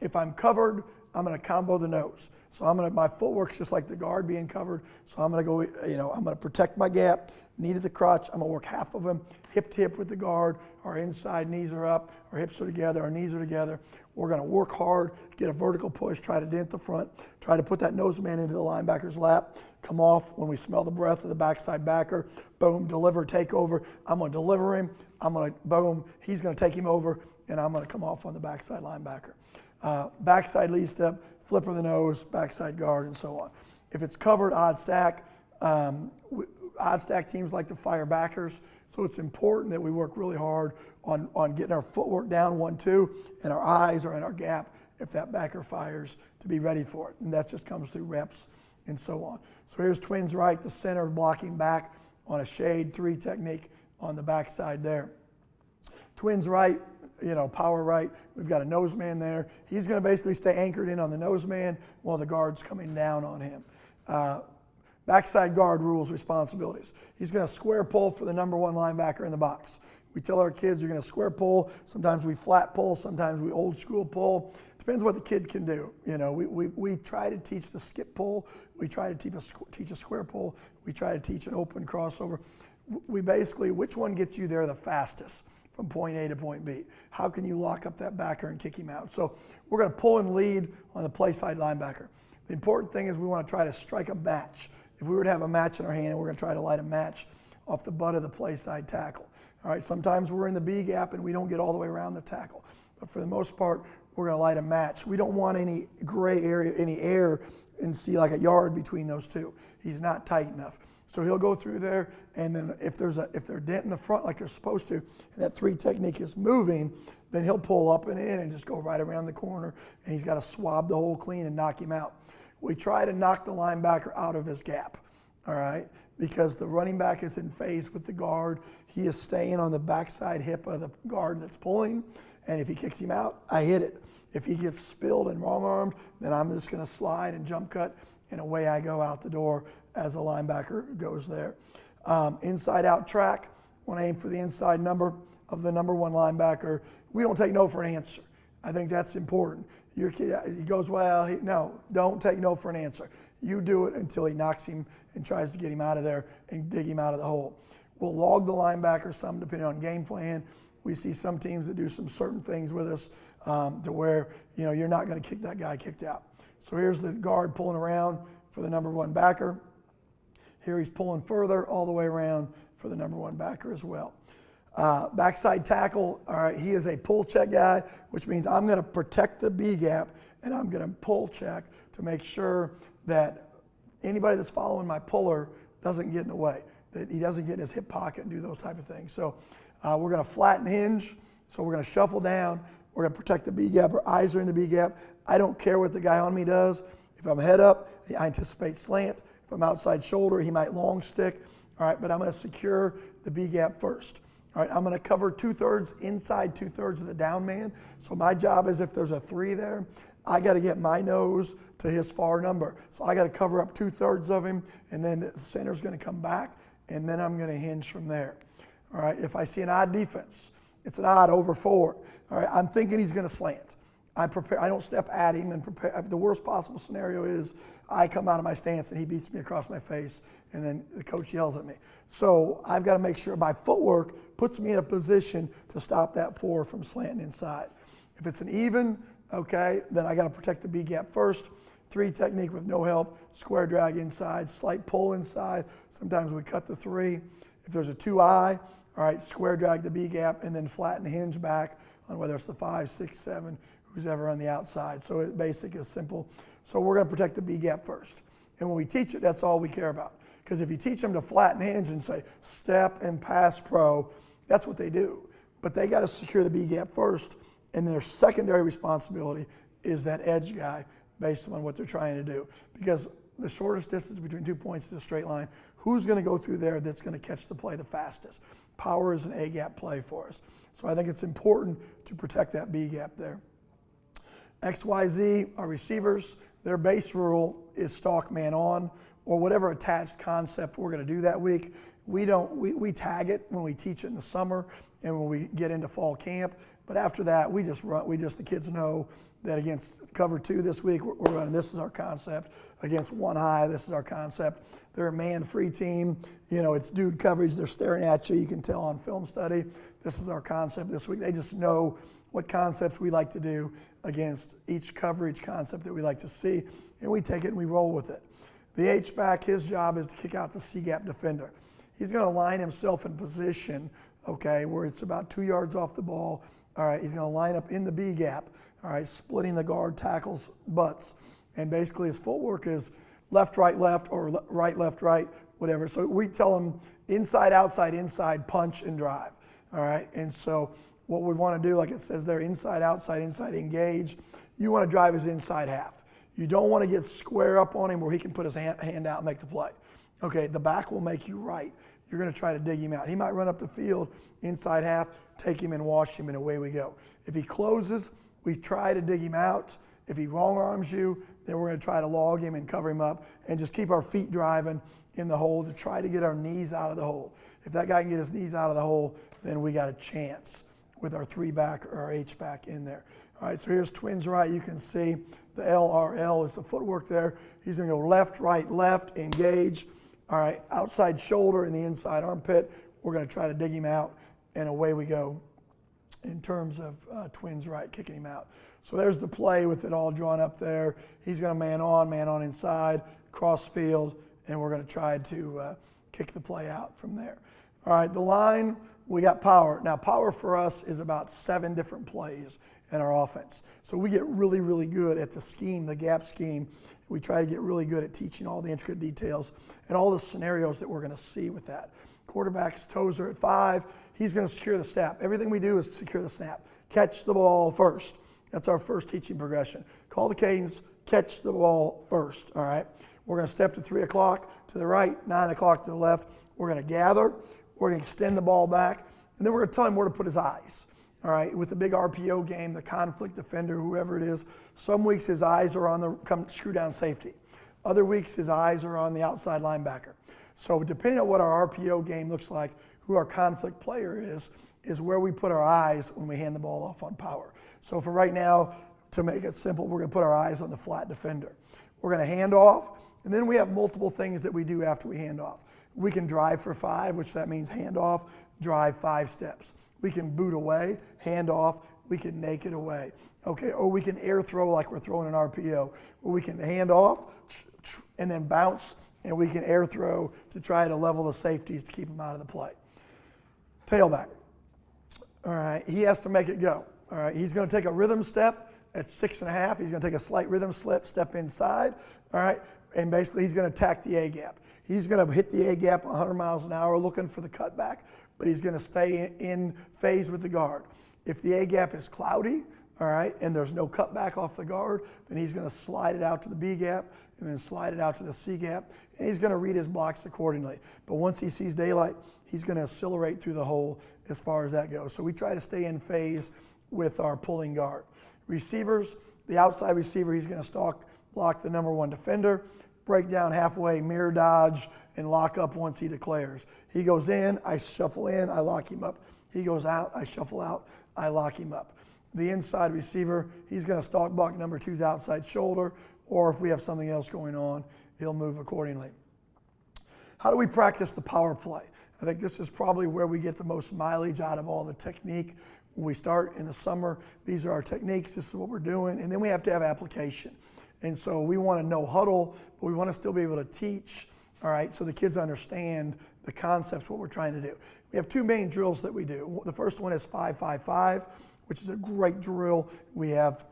If I'm covered, I'm going to combo the nose. So my footwork's just like the guard being covered. So I'm going to go, I'm going to protect my gap, knee to the crotch. I'm going to work half of them, hip to hip with the guard. Our inside knees are up, our hips are together, our knees are together. We're going to work hard, get a vertical push, try to dent the front, try to put that nose man into the linebacker's lap, come off when we smell the breath of the backside backer, boom, deliver, take over. I'm going to deliver him. I'm going to, boom, he's going to take him over, and I'm going to come off on the backside linebacker. Backside lead step, flip of the nose, backside guard, and so on. If it's covered, odd stack. Odd stack teams like to fire backers, so it's important that we work really hard on getting our footwork down 1-2, and our eyes are in our gap if that backer fires to be ready for it. And that just comes through reps and so on. So here's twins right, the center blocking back on a shade 3 technique on the backside there. Twins right, power right. We've got a nose man there. He's going to basically stay anchored in on the nose man while the guard's coming down on him. Backside guard rules, responsibilities. He's going to square pull for the number 1 linebacker in the box. We tell our kids you're going to square pull. Sometimes we flat pull. Sometimes we old school pull. Depends what the kid can do. We try to teach the skip pull. We try to teach a square pull. We try to teach an open crossover. We basically, which one gets you there the fastest from point A to point B? How can you lock up that backer and kick him out? So we're going to pull and lead on the play side linebacker. The important thing is we want to try to strike a match. If we were to have a match in our hand, we're going to try to light a match off the butt of the play side tackle. All right, sometimes we're in the B gap and we don't get all the way around the tackle. But for the most part, we're going to light a match. We don't want any gray area, any air, and see like a yard between those two. He's not tight enough. So he'll go through there, and then if they're dent in the front like they're supposed to, and that 3 technique is moving, then he'll pull up and in and just go right around the corner, and he's got to swab the hole clean and knock him out. We try to knock the linebacker out of his gap, all right? because the running back is in phase with the guard. He is staying on the backside hip of the guard that's pulling, and if he kicks him out, I hit it. If he gets spilled and wrong-armed, then I'm just going to slide and jump cut, and away I go out the door as a linebacker goes there. Inside-out track, want to aim for the inside number of the number one linebacker. We don't take no for an answer. I think that's important. Your kid, he goes, well, no, don't take no for an answer. You do it until he knocks him and tries to get him out of there and dig him out of the hole. We'll log the linebacker some depending on game plan. We see some teams that do some certain things with us to where, you're not going to kick that guy kicked out. So here's the guard pulling around for the number one backer. Here he's pulling further all the way around for the number one backer as well. Backside tackle, all right, he is a pull check guy, which means I'm going to protect the B gap and I'm going to pull check to make sure that anybody that's following my puller doesn't get in the way, that he doesn't get in his hip pocket and do those type of things. So we're going to flatten hinge, so we're going to shuffle down. We're going to protect the B gap. Our eyes are in the B gap. I don't care what the guy on me does. If I'm head up, I anticipate slant. If I'm outside shoulder, he might long stick. All right, but I'm going to secure the B gap first. All right, I'm going to cover 2/3 inside 2/3 of the down man. So my job is if there's a 3 there, I got to get my nose to his far number. So I got to cover up 2/3 of him, and then the center's going to come back, and then I'm going to hinge from there. All right, if I see an odd defense, it's an odd over 4. All right, I'm thinking he's going to slant. I don't step at him and prepare. The worst possible scenario is I come out of my stance and he beats me across my face, and then the coach yells at me. So I've got to make sure my footwork puts me in a position to stop that 4 from slanting inside. If it's an even, okay, then I got to protect the B gap first. 3 technique with no help, square drag inside, slight pull inside. Sometimes we cut the 3. If there's a 2-eye, all right, square drag the B gap and then flatten hinge back on whether it's the 5, 6, 7, who's ever on the outside. So it's basic, is simple. So we're going to protect the B gap first. And when we teach it, that's all we care about. Because if you teach them to flatten hinge and say step and pass pro, that's what they do. But they got to secure the B gap first, and their secondary responsibility is that edge guy based on what they're trying to do. Because the shortest distance between 2 points is a straight line. Who's going to go through there that's going to catch the play the fastest? Power is an A gap play for us. So I think it's important to protect that B gap there. XYZ, our receivers, their base rule is stalk man on, or whatever attached concept we're going to do that week. We tag it when we teach it in the summer and when we get into fall camp. But after that, the kids know that against cover 2 this week, we're running, this is our concept. Against 1 high, this is our concept. They're a man-free team. It's dude coverage. They're staring at you. You can tell on film study. This is our concept this week. They just know what concepts we like to do against each coverage concept that we like to see, and we take it and we roll with it. The H-back, his job is to kick out the C-gap defender. He's going to line himself in position, okay, where it's about 2 yards off the ball. All right, he's going to line up in the B gap, all right, splitting the guard tackles' butts. And basically his footwork is left, right, or right, left, right, whatever. So we tell him inside, inside, punch, and drive, all right? And so what we want to do, like it says there, inside, engage. You want to drive his inside half. You don't want to get square up on him where he can put his hand out and make the play. Okay, the back will make you right. You're going to try to dig him out. He might run up the field, inside half, take him and wash him, and away we go. If he closes, we try to dig him out. If he wrong arms you, then we're going to try to log him and cover him up and just keep our feet driving in the hole to try to get our knees out of the hole. If that guy can get his knees out of the hole, then we got a chance with our 3-back or our H-back in there. All right, so here's twins right. You can see the LRL is the footwork there. He's going to go left, right, left, engage. All right, outside shoulder and the inside armpit. We're going to try to dig him out, and away we go in terms of twins right, kicking him out. So there's the play with it all drawn up there. He's going to man on inside, cross field, and we're going to try to kick the play out from there. All right, the line, we got power. Now, power for us is about 7 different plays in our offense. So we get really, really good at the scheme, the gap scheme. We try to get really good at teaching all the intricate details and all the scenarios that we're going to see with that. Quarterback's toes are at 5. He's going to secure the snap. Everything we do is secure the snap. Catch the ball first. That's our first teaching progression. Call the cadence, catch the ball first, all right? We're going to step to 3 o'clock to the right, 9 o'clock to the left. We're going to gather. We're going to extend the ball back. And then we're going to tell him where to put his eyes. All right, with the big RPO game, the conflict defender, whoever it is, some weeks his eyes are on the screw down safety. Other weeks his eyes are on the outside linebacker. So depending on what our RPO game looks like, who our conflict player is where we put our eyes when we hand the ball off on power. So for right now, to make it simple, we're going to put our eyes on the flat defender. We're going to hand off, and then we have multiple things that we do after we hand off. We can drive for 5, which that means hand off, drive 5 steps. We can boot away, hand off, we can naked away. Okay, or we can air throw like we're throwing an RPO, or we can hand off and then bounce, and we can air throw to try to level the safeties to keep them out of the play. Tailback. All right, he has to make it go. All right, he's going to take a rhythm step at 6.5. He's going to take a slight rhythm step inside. All right, and basically he's going to attack the A gap. He's going to hit the A gap 100 miles an hour looking for the cutback, but he's going to stay in phase with the guard. If the A gap is cloudy, all right, and there's no cutback off the guard, then he's going to slide it out to the B gap and then slide it out to the C gap, and he's going to read his blocks accordingly. But once he sees daylight, he's going to accelerate through the hole as far as that goes. So we try to stay in phase with our pulling guard. Receivers, the outside receiver, he's going to stalk, block the number 1 defender, break down halfway, mirror dodge, and lock up once he declares. He goes in, I shuffle in, I lock him up. He goes out, I shuffle out, I lock him up. The inside receiver, he's going to stalk block number 2's outside shoulder, or if we have something else going on, he'll move accordingly. How do we practice the power play? I think this is probably where we get the most mileage out of all the technique. When we start in the summer, these are our techniques, this is what we're doing, and then we have to have application. And so we want to know Huddle, but we want to still be able to teach, all right, so the kids understand the concepts, what we're trying to do. We have 2 main drills that we do. The first one is 5-5-5, which is a great drill. We have,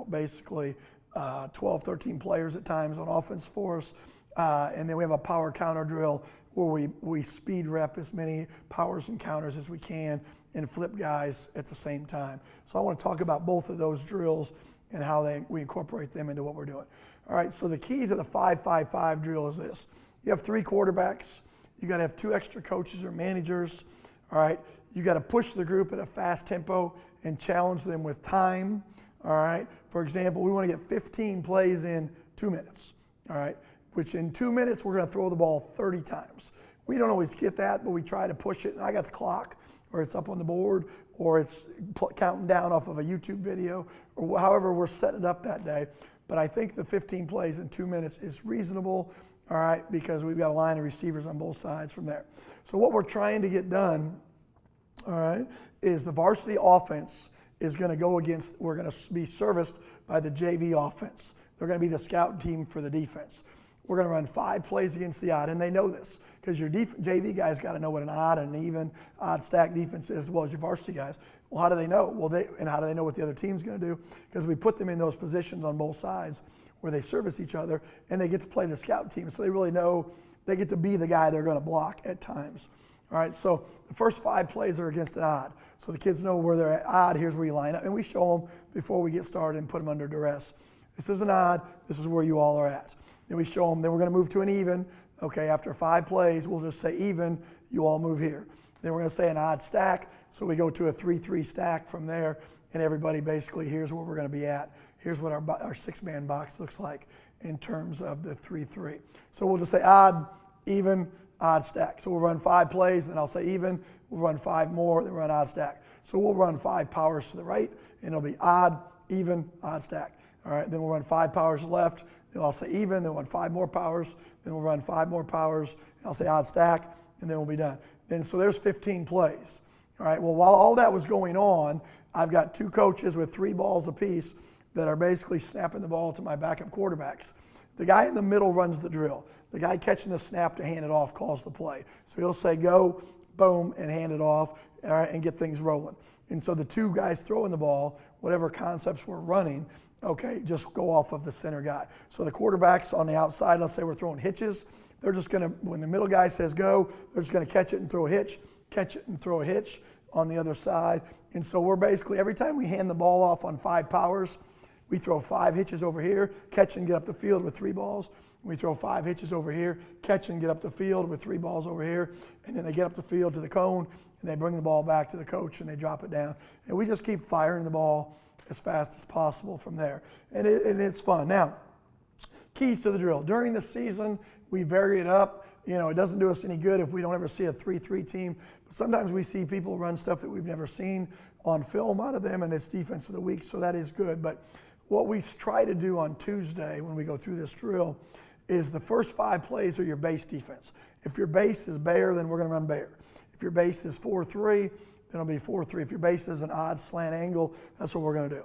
basically 12, 13 players at times on offense for us. And then we have a power counter drill where we speed rep as many powers and counters as we can and flip guys at the same time. So I want to talk about both of those drills and how we incorporate them into what we're doing. All right, so the key to the 5-5-5 drill is this. You have 3 quarterbacks. You got to have 2 extra coaches or managers. All right, you got to push the group at a fast tempo and challenge them with time. All right, for example, we want to get 15 plays in 2 minutes. All right, which in 2 minutes we're going to throw the ball 30 times. We don't always get that, but we try to push it. And I got the clock, or it's up on the board, or it's counting down off of a YouTube video, or however we're setting it up that day. But I think the 15 plays in 2 minutes is reasonable, all right, because we've got a line of receivers on both sides from there. So what we're trying to get done, all right, is the varsity offense is going to go against, we're going to be serviced by the JV offense. They're going to be the scout team for the defense. We're going to run 5 plays against the odd, and they know this because your JV guys got to know what an odd and an even odd stack defense is as well as your varsity guys. Well, how do they know? And how do they know what the other team's going to do? Because we put them in those positions on both sides where they service each other, and they get to play the scout team, so they really know they get to be the guy they're going to block at times. All right, so the first 5 plays are against an odd. So the kids know where they're at odd, here's where you line up, and we show them before we get started and put them under duress. This is an odd, this is where you all are at. Then we show them, then we're going to move to an even. Okay, after 5 plays, we'll just say even, you all move here. Then we're going to say an odd stack, so we go to a 3-3 stack from there, and everybody basically, here's where we're going to be at. Here's what our 6-man box looks like in terms of the 3-3. So we'll just say odd, even, odd stack. So we'll run 5 plays, then I'll say even, we'll run 5 more, then run odd stack. So we'll run 5 powers to the right, and it'll be odd, even, odd stack. All right, then we'll run 5 powers left, then I'll say even, then we'll run 5 more powers, then we'll run 5 more powers, and I'll say odd stack, and then we'll be done. Then so there's 15 plays. All right, well, while all that was going on, I've got 2 coaches with 3 balls apiece that are basically snapping the ball to my backup quarterbacks. The guy in the middle runs the drill. The guy catching the snap to hand it off calls the play. So he'll say go, boom, and hand it off, all right, and get things rolling. And so the 2 guys throwing the ball, whatever concepts we're running, okay, just go off of the center guy. So the quarterbacks on the outside, let's say we're throwing hitches, they're just going to, when the middle guy says go, they're just going to catch it and throw a hitch, catch it and throw a hitch on the other side. And so we're basically, every time we hand the ball off on 5 powers, We throw 5 hitches over here, catch and get up the field with 3 balls. We throw 5 hitches over here, catch and get up the field with 3 balls over here, and then they get up the field to the cone, and they bring the ball back to the coach, and they drop it down. And we just keep firing the ball as fast as possible from there. And it's fun. Now, keys to the drill. During the season, we vary it up. You know, it doesn't do us any good if we don't ever see a 3-3 team. But sometimes we see people run stuff that we've never seen on film out of them, and it's defense of the week, so that is good. But what we try to do on Tuesday when we go through this drill is the first 5 plays are your base defense. If your base is bear, then we're going to run bear. If your base is 4-3, then it'll be 4-3. If your base is an odd slant angle, that's what we're going to do.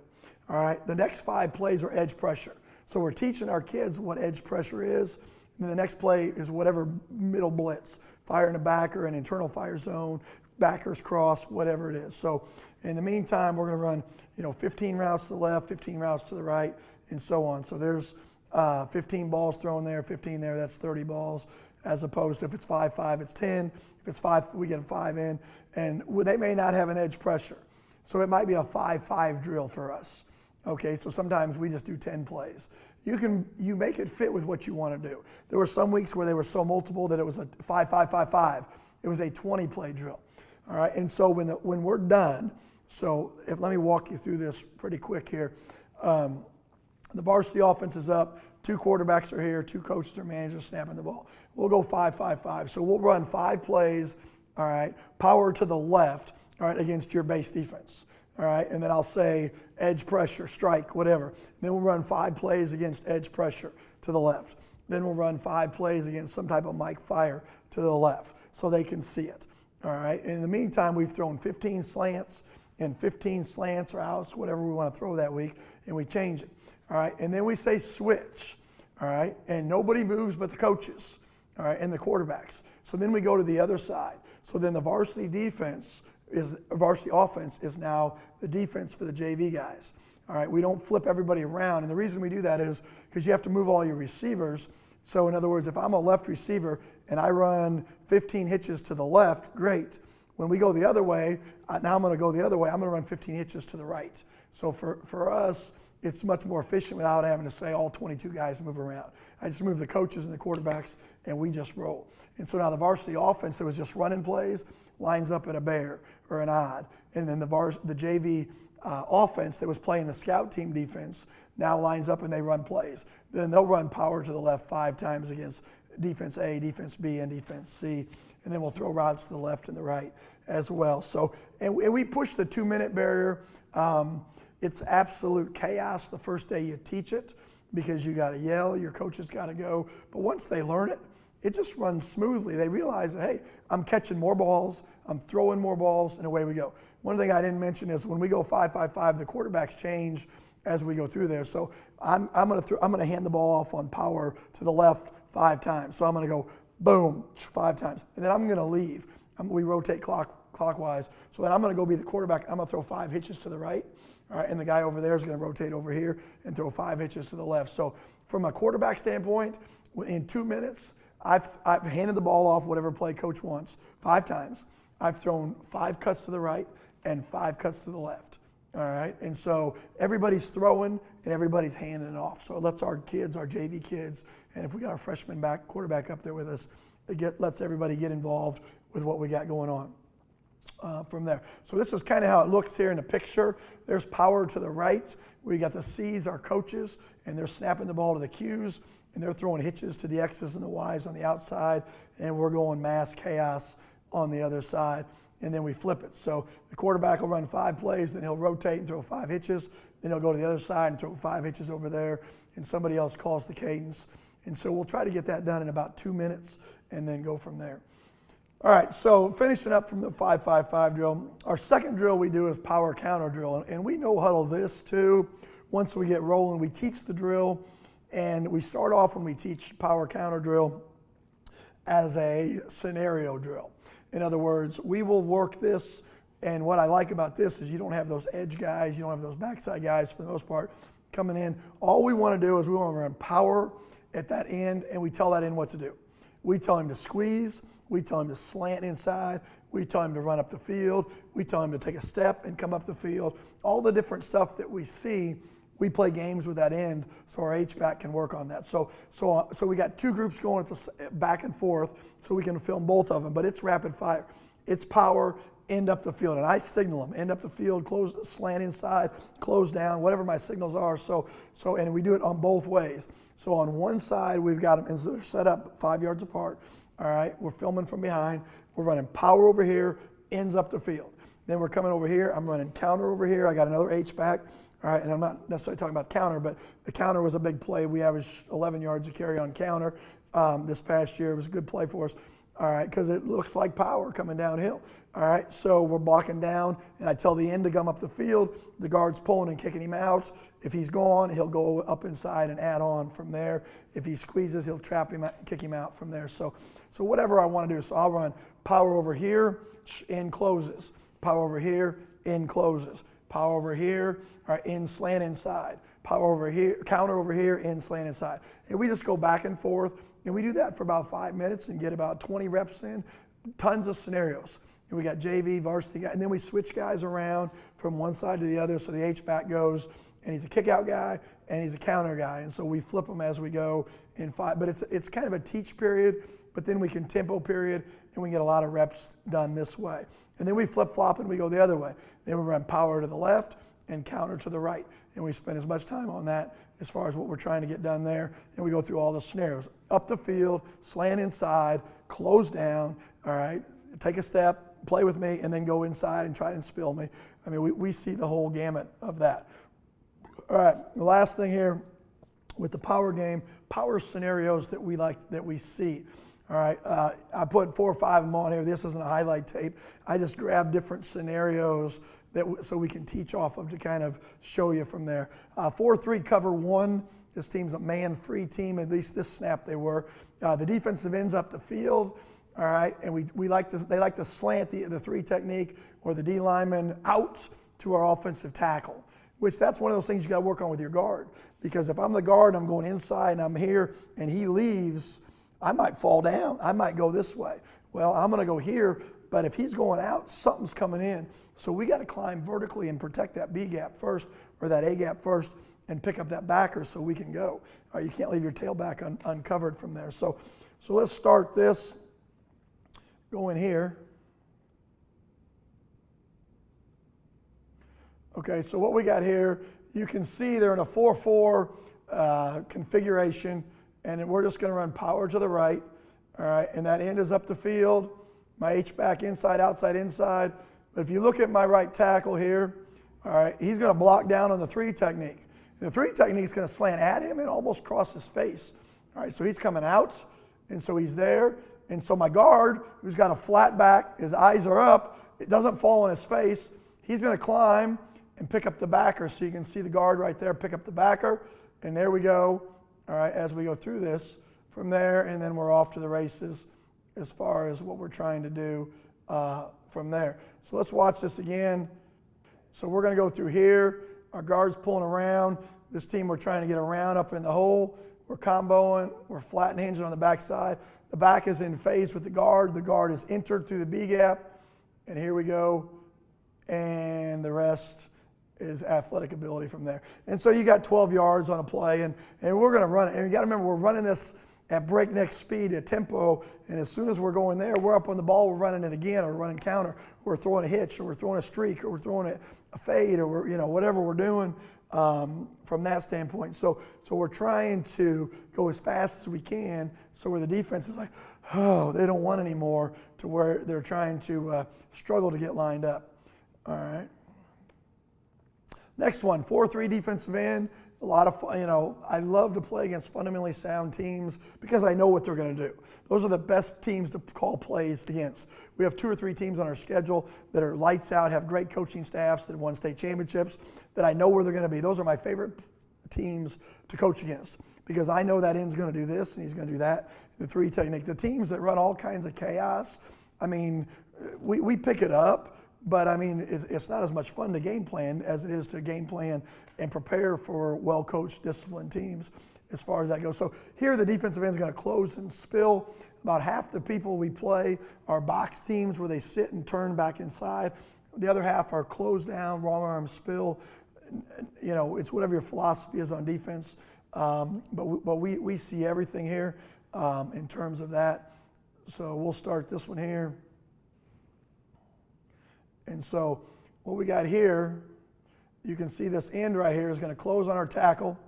All right, the next 5 plays are edge pressure. So we're teaching our kids what edge pressure is. And then the next play is whatever middle blitz, fire in a backer, an internal fire zone, backers cross, whatever it is. So in the meantime, we're going to run 15 routes to the left, 15 routes to the right, and so on. So there's 15 balls thrown there, 15 there, that's 30 balls, as opposed to if it's 5-5, it's 10. If it's 5, we get a 5 in. And they may not have an edge pressure. So it might be a 5-5 drill for us. Okay, so sometimes we just do 10 plays. You make it fit with what you want to do. There were some weeks where they were so multiple that it was a 5-5-5-5. It was a 20-play drill. All right, and so when we're done, let me walk you through this pretty quick here. The varsity offense is up. 2 quarterbacks are here. 2 coaches or managers snapping the ball. We'll go 5-5-5. So we'll run 5 plays. All right, power to the left. All right, against your base defense. All right, and then I'll say edge pressure, strike, whatever. Then we'll run 5 plays against edge pressure to the left. Then we'll run 5 plays against some type of mic fire to the left so they can see it. All right, in the meantime, we've thrown 15 slants and 15 slants or outs, whatever we want to throw that week, and we change it. All right, and then we say switch. All right, and nobody moves but the coaches. All right, and the quarterbacks. So then we go to the other side. So then the varsity offense is now the defense for the JV guys. All right, we don't flip everybody around. And the reason we do that is because you have to move all your receivers. So in other words, if I'm a left receiver and I run 15 hitches to the left, great. When we go the other way, now I'm going to go the other way. I'm going to run 15 hitches to the right. So for us, it's much more efficient without having to say all 22 guys move around. I just move the coaches and the quarterbacks, and we just roll. And so now the varsity offense that was just running plays lines up at a bear or an odd. And then the JV offense that was playing the scout team defense now lines up and they run plays. Then they'll run power to the left 5 times against defense A, defense B, and defense C. And then we'll throw routes to the left and the right as well. So, and we push the 2-minute barrier. It's absolute chaos the first day you teach it because you got to yell, your coaches got to go. But once they learn it, it just runs smoothly. They realize that, hey, I'm catching more balls, I'm throwing more balls, and away we go. One thing I didn't mention is when we go 5-5-5, the quarterbacks change as we go through there. So I'm going to hand the ball off on power to the left 5 times. So I'm going to go boom 5 times, and then I'm going to leave. We rotate clockwise. So then I'm going to go be the quarterback. I'm going to throw 5 hitches to the right. All right, and the guy over there is going to rotate over here and throw 5 hitches to the left. So from a quarterback standpoint, in 2 minutes, I've handed the ball off whatever play coach wants 5 times. I've thrown 5 cuts to the right and 5 cuts to the left. All right, and so everybody's throwing and everybody's handing it off. So it lets our kids, our JV kids, and if we got our freshman quarterback up there with us, lets everybody get involved with what we got going on. From there. So this is kind of how it looks here in the picture. There's power to the right. We got the C's, our coaches, and they're snapping the ball to the Q's, and they're throwing hitches to the X's and the Y's on the outside, and we're going mass chaos on the other side, and then we flip it. So the quarterback will run 5 plays, then he'll rotate and throw 5 hitches, then he'll go to the other side and throw 5 hitches over there, and somebody else calls the cadence. And so we'll try to get that done in about 2 minutes and then go from there. All right, so finishing up from the 5-5-5 drill, our second drill we do is power counter drill. And we know Huddle this too. Once we get rolling, we teach the drill, and we start off when we teach power counter drill as a scenario drill. In other words, we will work this, and what I like about this is you don't have those edge guys, you don't have those backside guys for the most part coming in. All we want to do is we want to run power at that end, and we tell that end what to do. We tell him to squeeze, we tell him to slant inside, we tell him to run up the field, we tell him to take a step and come up the field. All the different stuff that we see we play games with that end so our H-back can work on that. So we got two groups going back and forth so we can film both of them, but it's rapid fire. It's power, end up the field. And I signal them, end up the field, close, slant inside, close down, whatever my signals are. And we do it on both ways. So on one side, we've got them, and so they're set up 5 yards apart. All right, we're filming from behind. We're running power over here, ends up the field. Then we're coming over here. I'm running counter over here. I got another H-back. All right, and I'm not necessarily talking about counter, but the counter was a big play. We averaged 11 yards a carry on counter this past year. It was a good play for us. All right, because it looks like power coming downhill. All right, so we're blocking down, and I tell the end to come up the field. The guard's pulling and kicking him out. If he's gone, he'll go up inside and add on from there. If he squeezes, he'll trap him and kick him out from there. So whatever I want to do. So I'll run power over here, in closes. Power over here, in closes. Power over here, all right, in slant inside. Power over here, counter over here, in slant inside. And we just go back and forth. And we do that for about 5 minutes and get about 20 reps in, tons of scenarios. And we got JV, varsity guy, and then we switch guys around from one side to the other. So the H-back goes, and he's a kick-out guy, and he's a counter guy. And so we flip them as we go in 5. But it's kind of a teach period, but then we can tempo period, and we get a lot of reps done this way. And then we flip-flop and we go the other way. Then we run power to the left and counter to the right. And we spend as much time on that as far as what we're trying to get done there. And we go through all the scenarios. Up the field, slant inside, close down, all right, take a step, play with me, and then go inside and try and spill me. I mean, we see the whole gamut of that. All right, the last thing here with the power game, power scenarios that we see. All right, I put 4 or 5 of them on here. This isn't a highlight tape. I just grabbed different scenarios so we can teach off of to kind of show you from there. 4-3 cover 1. This team's a man-free team. At least this snap they were. The defensive ends up the field. All right, and they like to slant the 3 technique or the D lineman out to our offensive tackle. Which that's one of those things you got to work on with your guard. Because if I'm the guard, I'm going inside and I'm here, and he leaves, I might fall down. I might go this way. Well, I'm going to go here, but if he's going out, something's coming in. So we got to climb vertically and protect that B gap first or that A gap first and pick up that backer so we can go. You can't leave your tailback uncovered from there. So let's start this. Go in here. Okay, so what we got here, you can see they're in a 4-4 configuration. And we're just going to run power to the right, all right, and that end is up the field. My H-back inside, outside, inside. But if you look at my right tackle here, all right, he's going to block down on the 3 technique. The 3 technique is going to slant at him and almost cross his face. All right, so he's coming out, and so he's there. And so my guard, who's got a flat back, his eyes are up, it doesn't fall on his face. He's going to climb and pick up the backer. So you can see the guard right there, pick up the backer, and there we go. All right, as we go through this from there, and then we're off to the races as far as what we're trying to do from there. So let's watch this again. So we're going to go through here. Our guard's pulling around. This team, we're trying to get around up in the hole. We're comboing. We're flat and hinging on the backside. The back is in phase with the guard. The guard is entered through the B gap. And here we go. And the rest is athletic ability from there. And so you got 12 yards on a play, and we're going to run it. And you got to remember, we're running this at breakneck speed, at tempo, and as soon as we're going there, we're up on the ball, we're running it again, or we're running counter, or we're throwing a hitch, or we're throwing a streak, or we're throwing a fade, or we're, whatever we're doing from that standpoint. So we're trying to go as fast as we can, so where the defense is like, oh, they don't want anymore, to where they're trying to struggle to get lined up. All right. Next one, 4-3 defensive end. A lot of, I love to play against fundamentally sound teams because I know what they're going to do. Those are the best teams to call plays against. We have 2 or 3 teams on our schedule that are lights out, have great coaching staffs that have won state championships, that I know where they're going to be. Those are my favorite teams to coach against because I know that end's going to do this and he's going to do that. The 3 technique. The teams that run all kinds of chaos, I mean, we pick it up. But, I mean, it's not as much fun to game plan as it is to game plan and prepare for well-coached, disciplined teams as far as that goes. So here the defensive end is going to close and spill. About half the people we play are box teams where they sit and turn back inside. The other half are close down, wrong arm spill. it's whatever your philosophy is on defense. But we see everything here in terms of that. So we'll start this one here. And so what we got here, you can see this end right here is going to close on our tackle,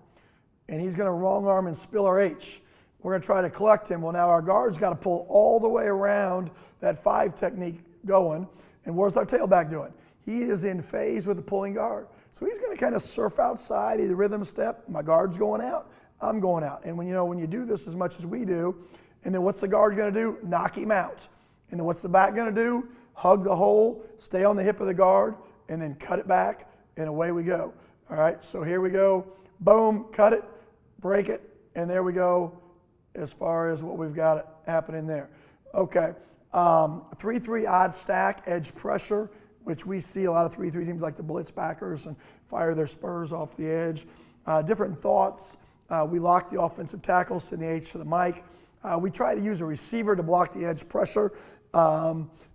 and he's going to wrong arm and spill our H. We're going to try to collect him. Well, now our guard's got to pull all the way around that 5 technique going. And what's our tailback doing? He is in phase with the pulling guard. So he's going to kind of surf outside, either rhythm step. My guard's going out, I'm going out. And when you do this as much as we do, and then what's the guard going to do? Knock him out. And then what's the back going to do? Hug the hole, stay on the hip of the guard, and then cut it back, and away we go. All right, so here we go. Boom, cut it, break it, and there we go as far as what we've got happening there. Okay, 3-3 odd stack, edge pressure, which we see a lot of 3-3 teams like the blitz backers and fire their spurs off the edge. Different thoughts. We lock the offensive tackle, send the H to the mic. We try to use a receiver to block the edge pressure.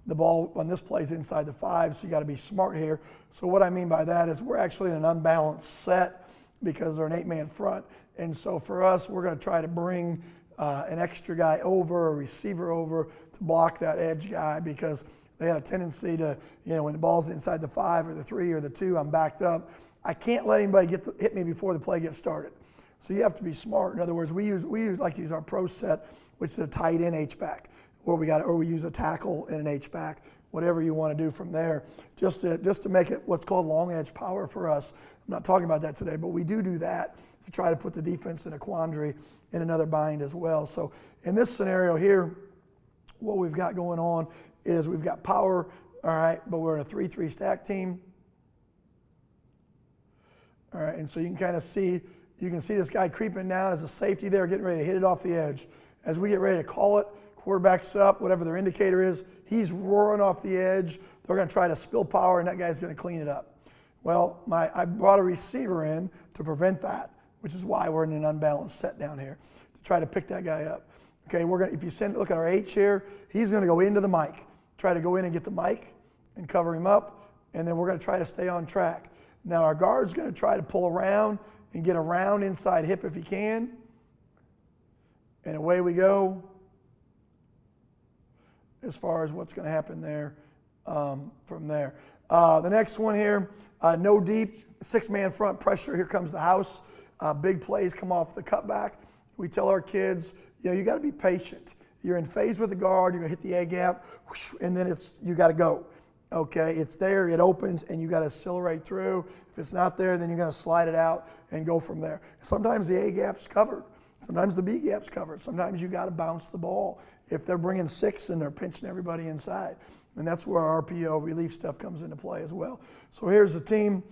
The ball on this play is inside the 5, so you got to be smart here. So what I mean by that is we're actually in an unbalanced set because they're an 8-man front. And so for us, we're going to try to bring an extra guy over, a receiver over to block that edge guy because they had a tendency to, when the ball's inside the 5 or the 3 or the 2, I'm backed up. I can't let anybody hit me before the play gets started. So you have to be smart. In other words, we like to use our pro set, which is a tight end H-back, or we use a tackle and an H-back, whatever you want to do from there, just to make it what's called long edge power for us. I'm not talking about that today, but we do that to try to put the defense in a quandary in another bind as well. So in this scenario here, what we've got going on is we've got power, all right, but we're in a 3-3 stack team. All right, and so you can see this guy creeping down as a safety there, getting ready to hit it off the edge. As we get ready to call it, quarterback's up, whatever their indicator is, he's roaring off the edge. They're going to try to spill power, and that guy's going to clean it up. Well, I brought a receiver in to prevent that, which is why we're in an unbalanced set down here, to try to pick that guy up. Okay, if you look at our H here, he's going to go into the mic, try to go in and get the mic and cover him up, and then we're going to try to stay on track. Now our guard's going to try to pull around and get around inside hip if he can, and away we go as far as what's going to happen there from there. The next one here, no deep, 6-man front pressure. Here comes the house. Big plays come off the cutback. We tell our kids, you got to be patient. You're in phase with the guard. You're going to hit the A gap, whoosh, and then you got to go. Okay, it's there, it opens, and you got to accelerate through. If it's not there, then you're going to slide it out and go from there. Sometimes the A gap's covered. Sometimes the B gap's covered. Sometimes you got to bounce the ball. If they're bringing 6 and they're pinching everybody inside. And that's where our RPO relief stuff comes into play as well. So here's the team.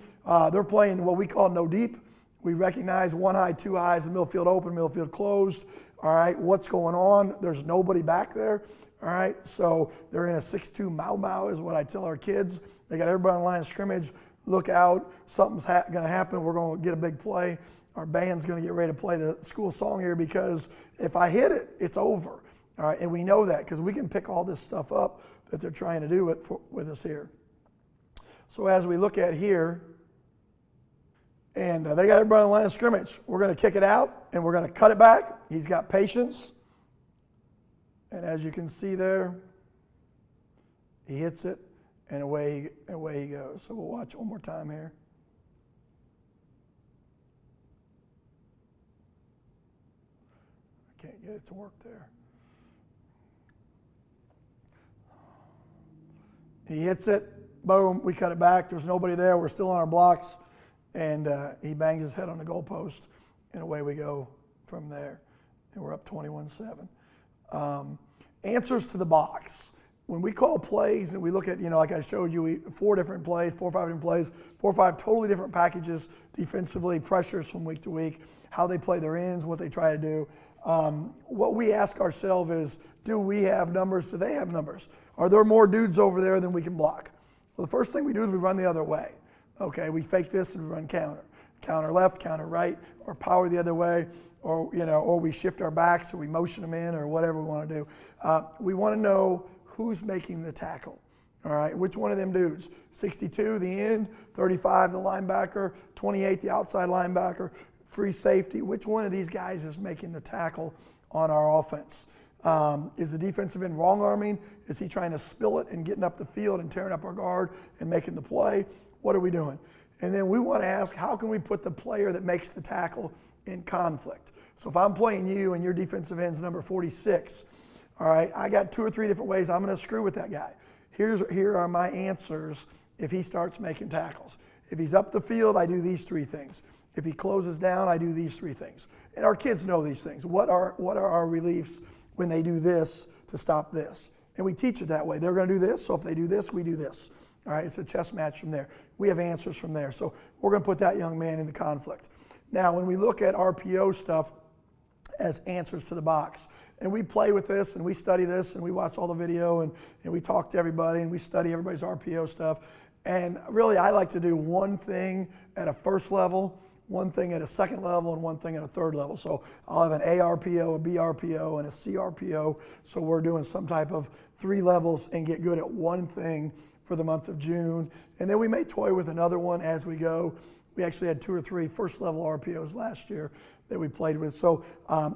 They're playing what we call no deep. We recognize 1 high, 2 highs, the middle field open, middle field closed. All right, what's going on? There's nobody back there. All right, so they're in a 6-2 mau is what I tell our kids. They got everybody on the line of scrimmage. Look out, something's going to happen. We're going to get a big play. Our band's going to get ready to play the school song here because if I hit it, it's over. All right, and we know that because we can pick all this stuff up that they're trying to do with us here. So as we look at here, and they got everybody on the line of scrimmage. We're going to kick it out, and we're going to cut it back. He's got patience. And as you can see there, he hits it, and away he goes. So we'll watch one more time here. I can't get it to work there. He hits it. Boom. We cut it back. There's nobody there. We're still on our blocks. And he bangs his head on the goalpost, and away we go from there. And we're up 21-7. Answers to the box. When we call plays and we look at, like I showed you, 4 different plays, 4 or 5 different plays, 4 or 5 totally different packages defensively, pressures from week to week, how they play their ends, what they try to do. What we ask ourselves is, do we have numbers? Do they have numbers? Are there more dudes over there than we can block? Well, the first thing we do is we run the other way. Okay, we fake this and we run counter. Counter left, counter right, or power the other way, or we shift our backs or we motion them in or whatever we want to do. We want to know who's making the tackle. All right, which one of them dudes? 62, the end, 35, the linebacker, 28, the outside linebacker, free safety. Which one of these guys is making the tackle on our offense? Is the defensive end wrong arming? Is he trying to spill it and getting up the field and tearing up our guard and making the play? What are we doing? And then we want to ask, how can we put the player that makes the tackle in conflict? So if I'm playing you and your defensive end's number 46, all right, I got 2 or 3 different ways I'm going to screw with that guy. Here are my answers if he starts making tackles. If he's up the field, I do these 3 things. If he closes down, I do these 3 things. And our kids know these things. What are our reliefs when they do this to stop this? And we teach it that way. They're going to do this, so if they do this, we do this. All right, it's a chess match from there. We have answers from there. So we're going to put that young man into conflict. Now, when we look at RPO stuff as answers to the box, and we play with this, and we study this, and we watch all the video, and we talk to everybody, and we study everybody's RPO stuff. And really, I like to do one thing at a first level, one thing at a second level, and one thing at a third level. So I'll have an ARPO, a BRPO, and a CRPO. So we're doing some type of 3 levels and get good at one thing for the month of June. And then we may toy with another one as we go. We actually had 2 or 3 first level RPOs last year that we played with. So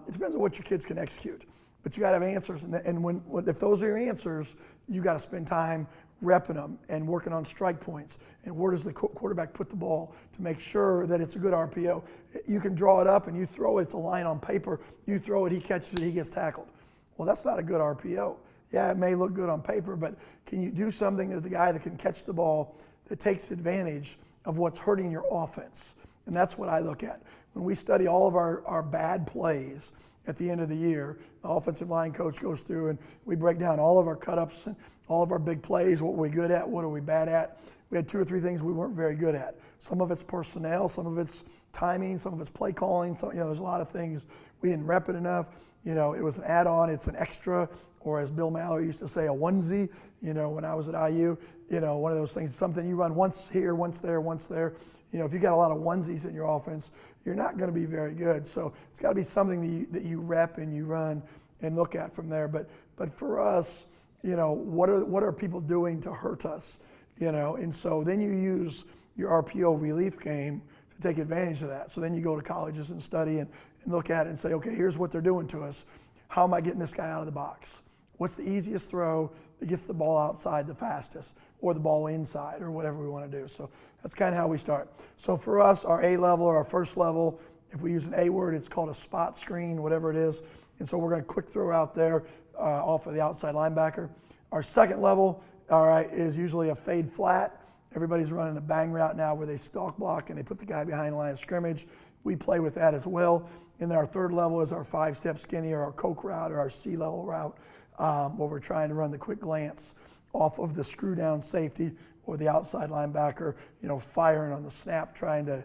it depends on what your kids can execute. But you got to have answers. And if those are your answers, you got to spend time repping them and working on strike points. And where does the quarterback put the ball to make sure that it's a good RPO? You can draw it up and you throw it. It's a line on paper. You throw it, he catches it, he gets tackled. Well, that's not a good RPO. Yeah, it may look good on paper, but can you do something to the guy that can catch the ball that takes advantage of what's hurting your offense? And that's what I look at. When we study all of our bad plays at the end of the year, the offensive line coach goes through and we break down all of our cut-ups and all of our big plays, what we're good at, what are we bad at. We had 2 or 3 things we weren't very good at. Some of it's personnel, some of it's timing, some of it's play calling. So, there's a lot of things we didn't rep it enough. It was an add-on, it's an extra, or as Bill Mallory used to say, a onesie. When I was at IU, one of those things, something you run once here, once there, once there. If you got a lot of onesies in your offense, you're not going to be very good. So it's got to be something that you rep and you run and look at from there. But for us, what are people doing to hurt us? And so then you use your RPO relief game to take advantage of that. So then you go to colleges and study and look at it and say, okay, here's what they're doing to us. How am I getting this guy out of the box? What's the easiest throw that gets the ball outside the fastest, or the ball inside, or whatever we want to do? So that's kind of how we start. So for us, our A level or our first level, if we use an A word, it's called a spot screen, whatever it is. And so we're going to quick throw out there off of the outside linebacker. Our second level, all right, is usually a fade flat. Everybody's running a bang route now where they stalk block and they put the guy behind the line of scrimmage. We play with that as well. And then our third level is our 5-step skinny or our Coke route or our C-level route, where we're trying to run the quick glance off of the screw down safety or the outside linebacker, firing on the snap, trying to,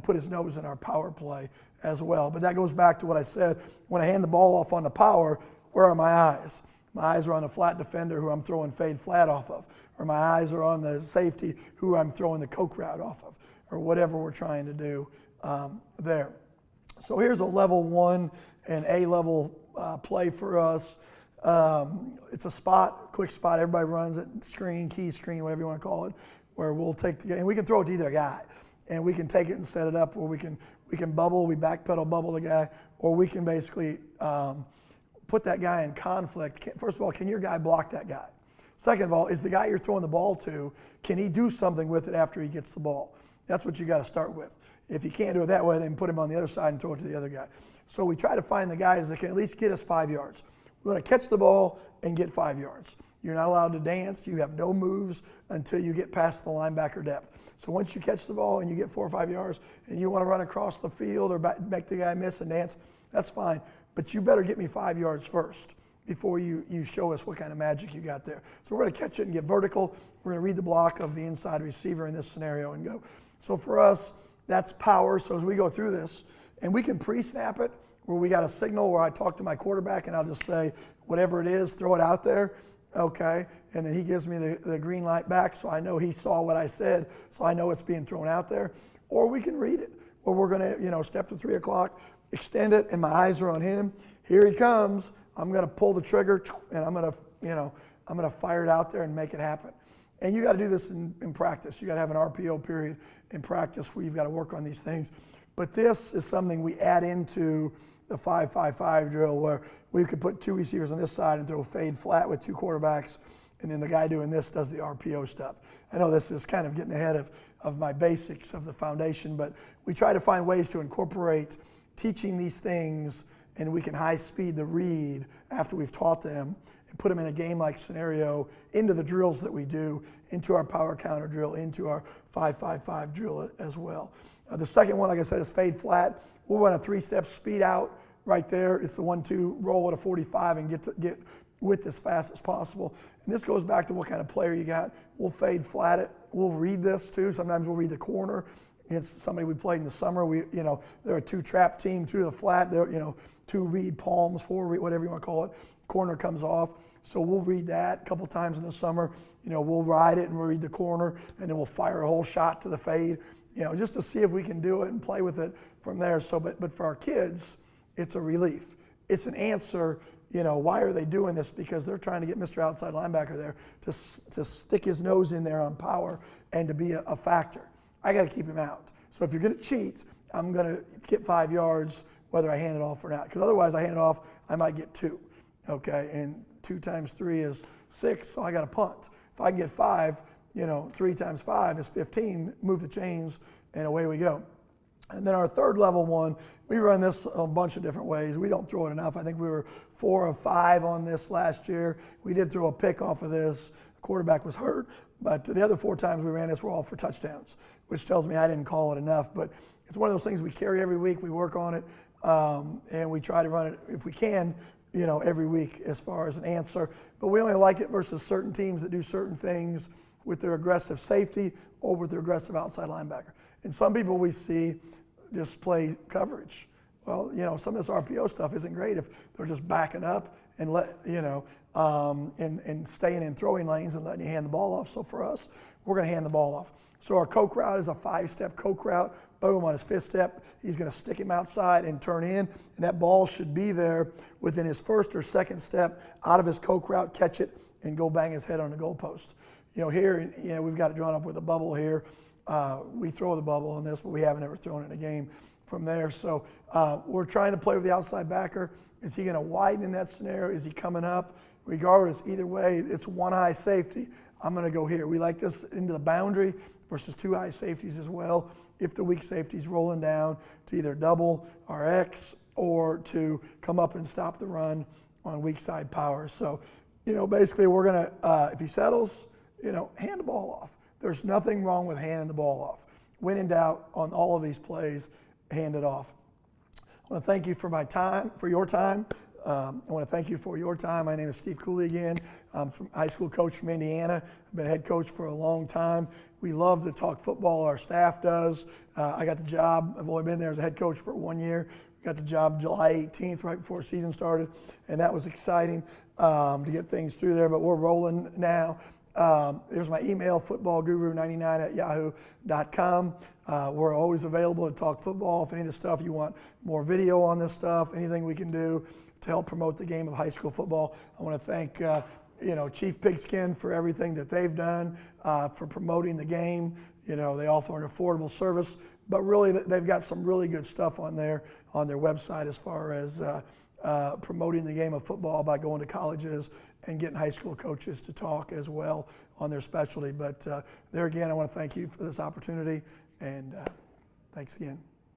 put his nose in our power play as well. But that goes back to what I said. When I hand the ball off on the power, where are my eyes? My eyes are on the flat defender who I'm throwing fade flat off of, or my eyes are on the safety who I'm throwing the Coke route off of, or whatever we're trying to do there. So here's a level 1 and A level play for us. It's a spot, quick spot. Everybody runs it, screen, key screen, whatever you want to call it, where we'll take the game. And we can throw it to either guy. And we can take it and set it up where we can bubble, we backpedal bubble the guy, or we can basically put that guy in conflict. First of all, can your guy block that guy? Second of all, is the guy you're throwing the ball to, can he do something with it after he gets the ball? That's what you got to start with. If he can't do it that way, then put him on the other side and throw it to the other guy. So we try to find the guys that can at least get us 5 yards. We want to catch the ball and get 5 yards. You're not allowed to dance. You have no moves until you get past the linebacker depth. So once you catch the ball and you get 4 or 5 yards and you want to run across the field or make the guy miss and dance, that's fine. But you better get me 5 yards first before you show us what kind of magic you got there. So we're going to catch it and get vertical. We're going to read the block of the inside receiver in this scenario and go. So for us, that's power. So as we go through this, and we can pre-snap it, where we got a signal where I talk to my quarterback and I'll just say, whatever it is, throw it out there, okay? And then he gives me the green light back, so I know he saw what I said, so I know it's being thrown out there. Or we can read it, where we're gonna, step to 3 o'clock, extend it, and my eyes are on him. Here he comes. I'm gonna pull the trigger, and I'm gonna fire it out there and make it happen. And you got to do this in practice. You got to have an RPO period in practice where you've got to work on these things. But this is something we add into the 5-5-5 drill where we could put 2 receivers on this side and throw a fade flat with 2 quarterbacks, and then the guy doing this does the RPO stuff. I know this is kind of getting ahead of my basics of the foundation, but we try to find ways to incorporate teaching these things, and we can high speed the read after we've taught them and put them in a game-like scenario into the drills that we do, into our power counter drill, into our 5-5-5 drill as well. The second one, like I said, is fade flat. We'll run a 3-step speed out right there. It's the 1-2 roll at a 45 and get width as fast as possible. And this goes back to what kind of player you got. We'll fade flat it. We'll read this too. Sometimes we'll read the corner. It's somebody we played in the summer. They're a 2-trap team, 2 to the flat. They're 2 read palms, 4 read, whatever you want to call it. Corner comes off. So we'll read that a couple times in the summer. We'll ride it and we'll read the corner, and then we'll fire a whole shot to the fade. Just to see if we can do it and play with it from there. So, but for our kids, it's a relief. It's an answer. Why are they doing this? Because they're trying to get Mr. Outside Linebacker there to stick his nose in there on power and to be a factor. I got to keep him out. So if you're going to cheat, I'm going to get 5 yards whether I hand it off or not. Because otherwise I hand it off, I might get 2. Okay, and 2 times 3 is 6, so I got to punt. If I can get 5, 3 times 5 is 15, move the chains, and away we go. And then our third level one, we run this a bunch of different ways. We don't throw it enough. I think we were 4 of 5 on this last year. We did throw a pick off of this. The quarterback was hurt, but the other 4 times we ran this were all for touchdowns, which tells me I didn't call it enough. But it's one of those things we carry every week. We work on it, and we try to run it if we can, every week as far as an answer. But we only like it versus certain teams that do certain things with their aggressive safety or with their aggressive outside linebacker. And some people we see just play coverage. Well, some of this RPO stuff isn't great if they're just backing up and and staying in throwing lanes and letting you hand the ball off. So for us, we're going to hand the ball off. So our coke route is a 5-step coke route. Boom, on his 5th step, he's going to stick him outside and turn in, and that ball should be there within his 1st or 2nd step out of his coke route, catch it, and go bang his head on the goalpost. Here, we've got it drawn up with a bubble here. We throw the bubble on this, but we haven't ever thrown it in a game from there. So we're trying to play with the outside backer. Is he going to widen in that scenario? Is he coming up? Regardless, either way, it's 1 high safety. I'm going to go here. We like this into the boundary versus 2 high safeties as well. If the weak safety's rolling down to either double our X or to come up and stop the run on weak side power. So, basically we're going to, if he settles, hand the ball off. There's nothing wrong with handing the ball off. When in doubt on all of these plays, hand it off. I want to thank you for your time. I want to thank you for your time. My name is Steve Cooley again. I'm from high school coach from Indiana. I've been head coach for a long time. We love to talk football. Our staff does. I got the job. I've only been there as a head coach for 1 year. Got the job July 18th, right before season started, and that was exciting to get things through there, but we're rolling now. There's my email, footballguru99@yahoo.com. We're always available to talk football. If any of the stuff you want more video on this stuff, anything we can do to help promote the game of high school football. I want to thank Chief Pigskin for everything that they've done for promoting the game. They offer an affordable service, but really they've got some really good stuff on their website as far as promoting the game of football by going to colleges and getting high school coaches to talk as well on their specialty. But there again, I want to thank you for this opportunity, and thanks again.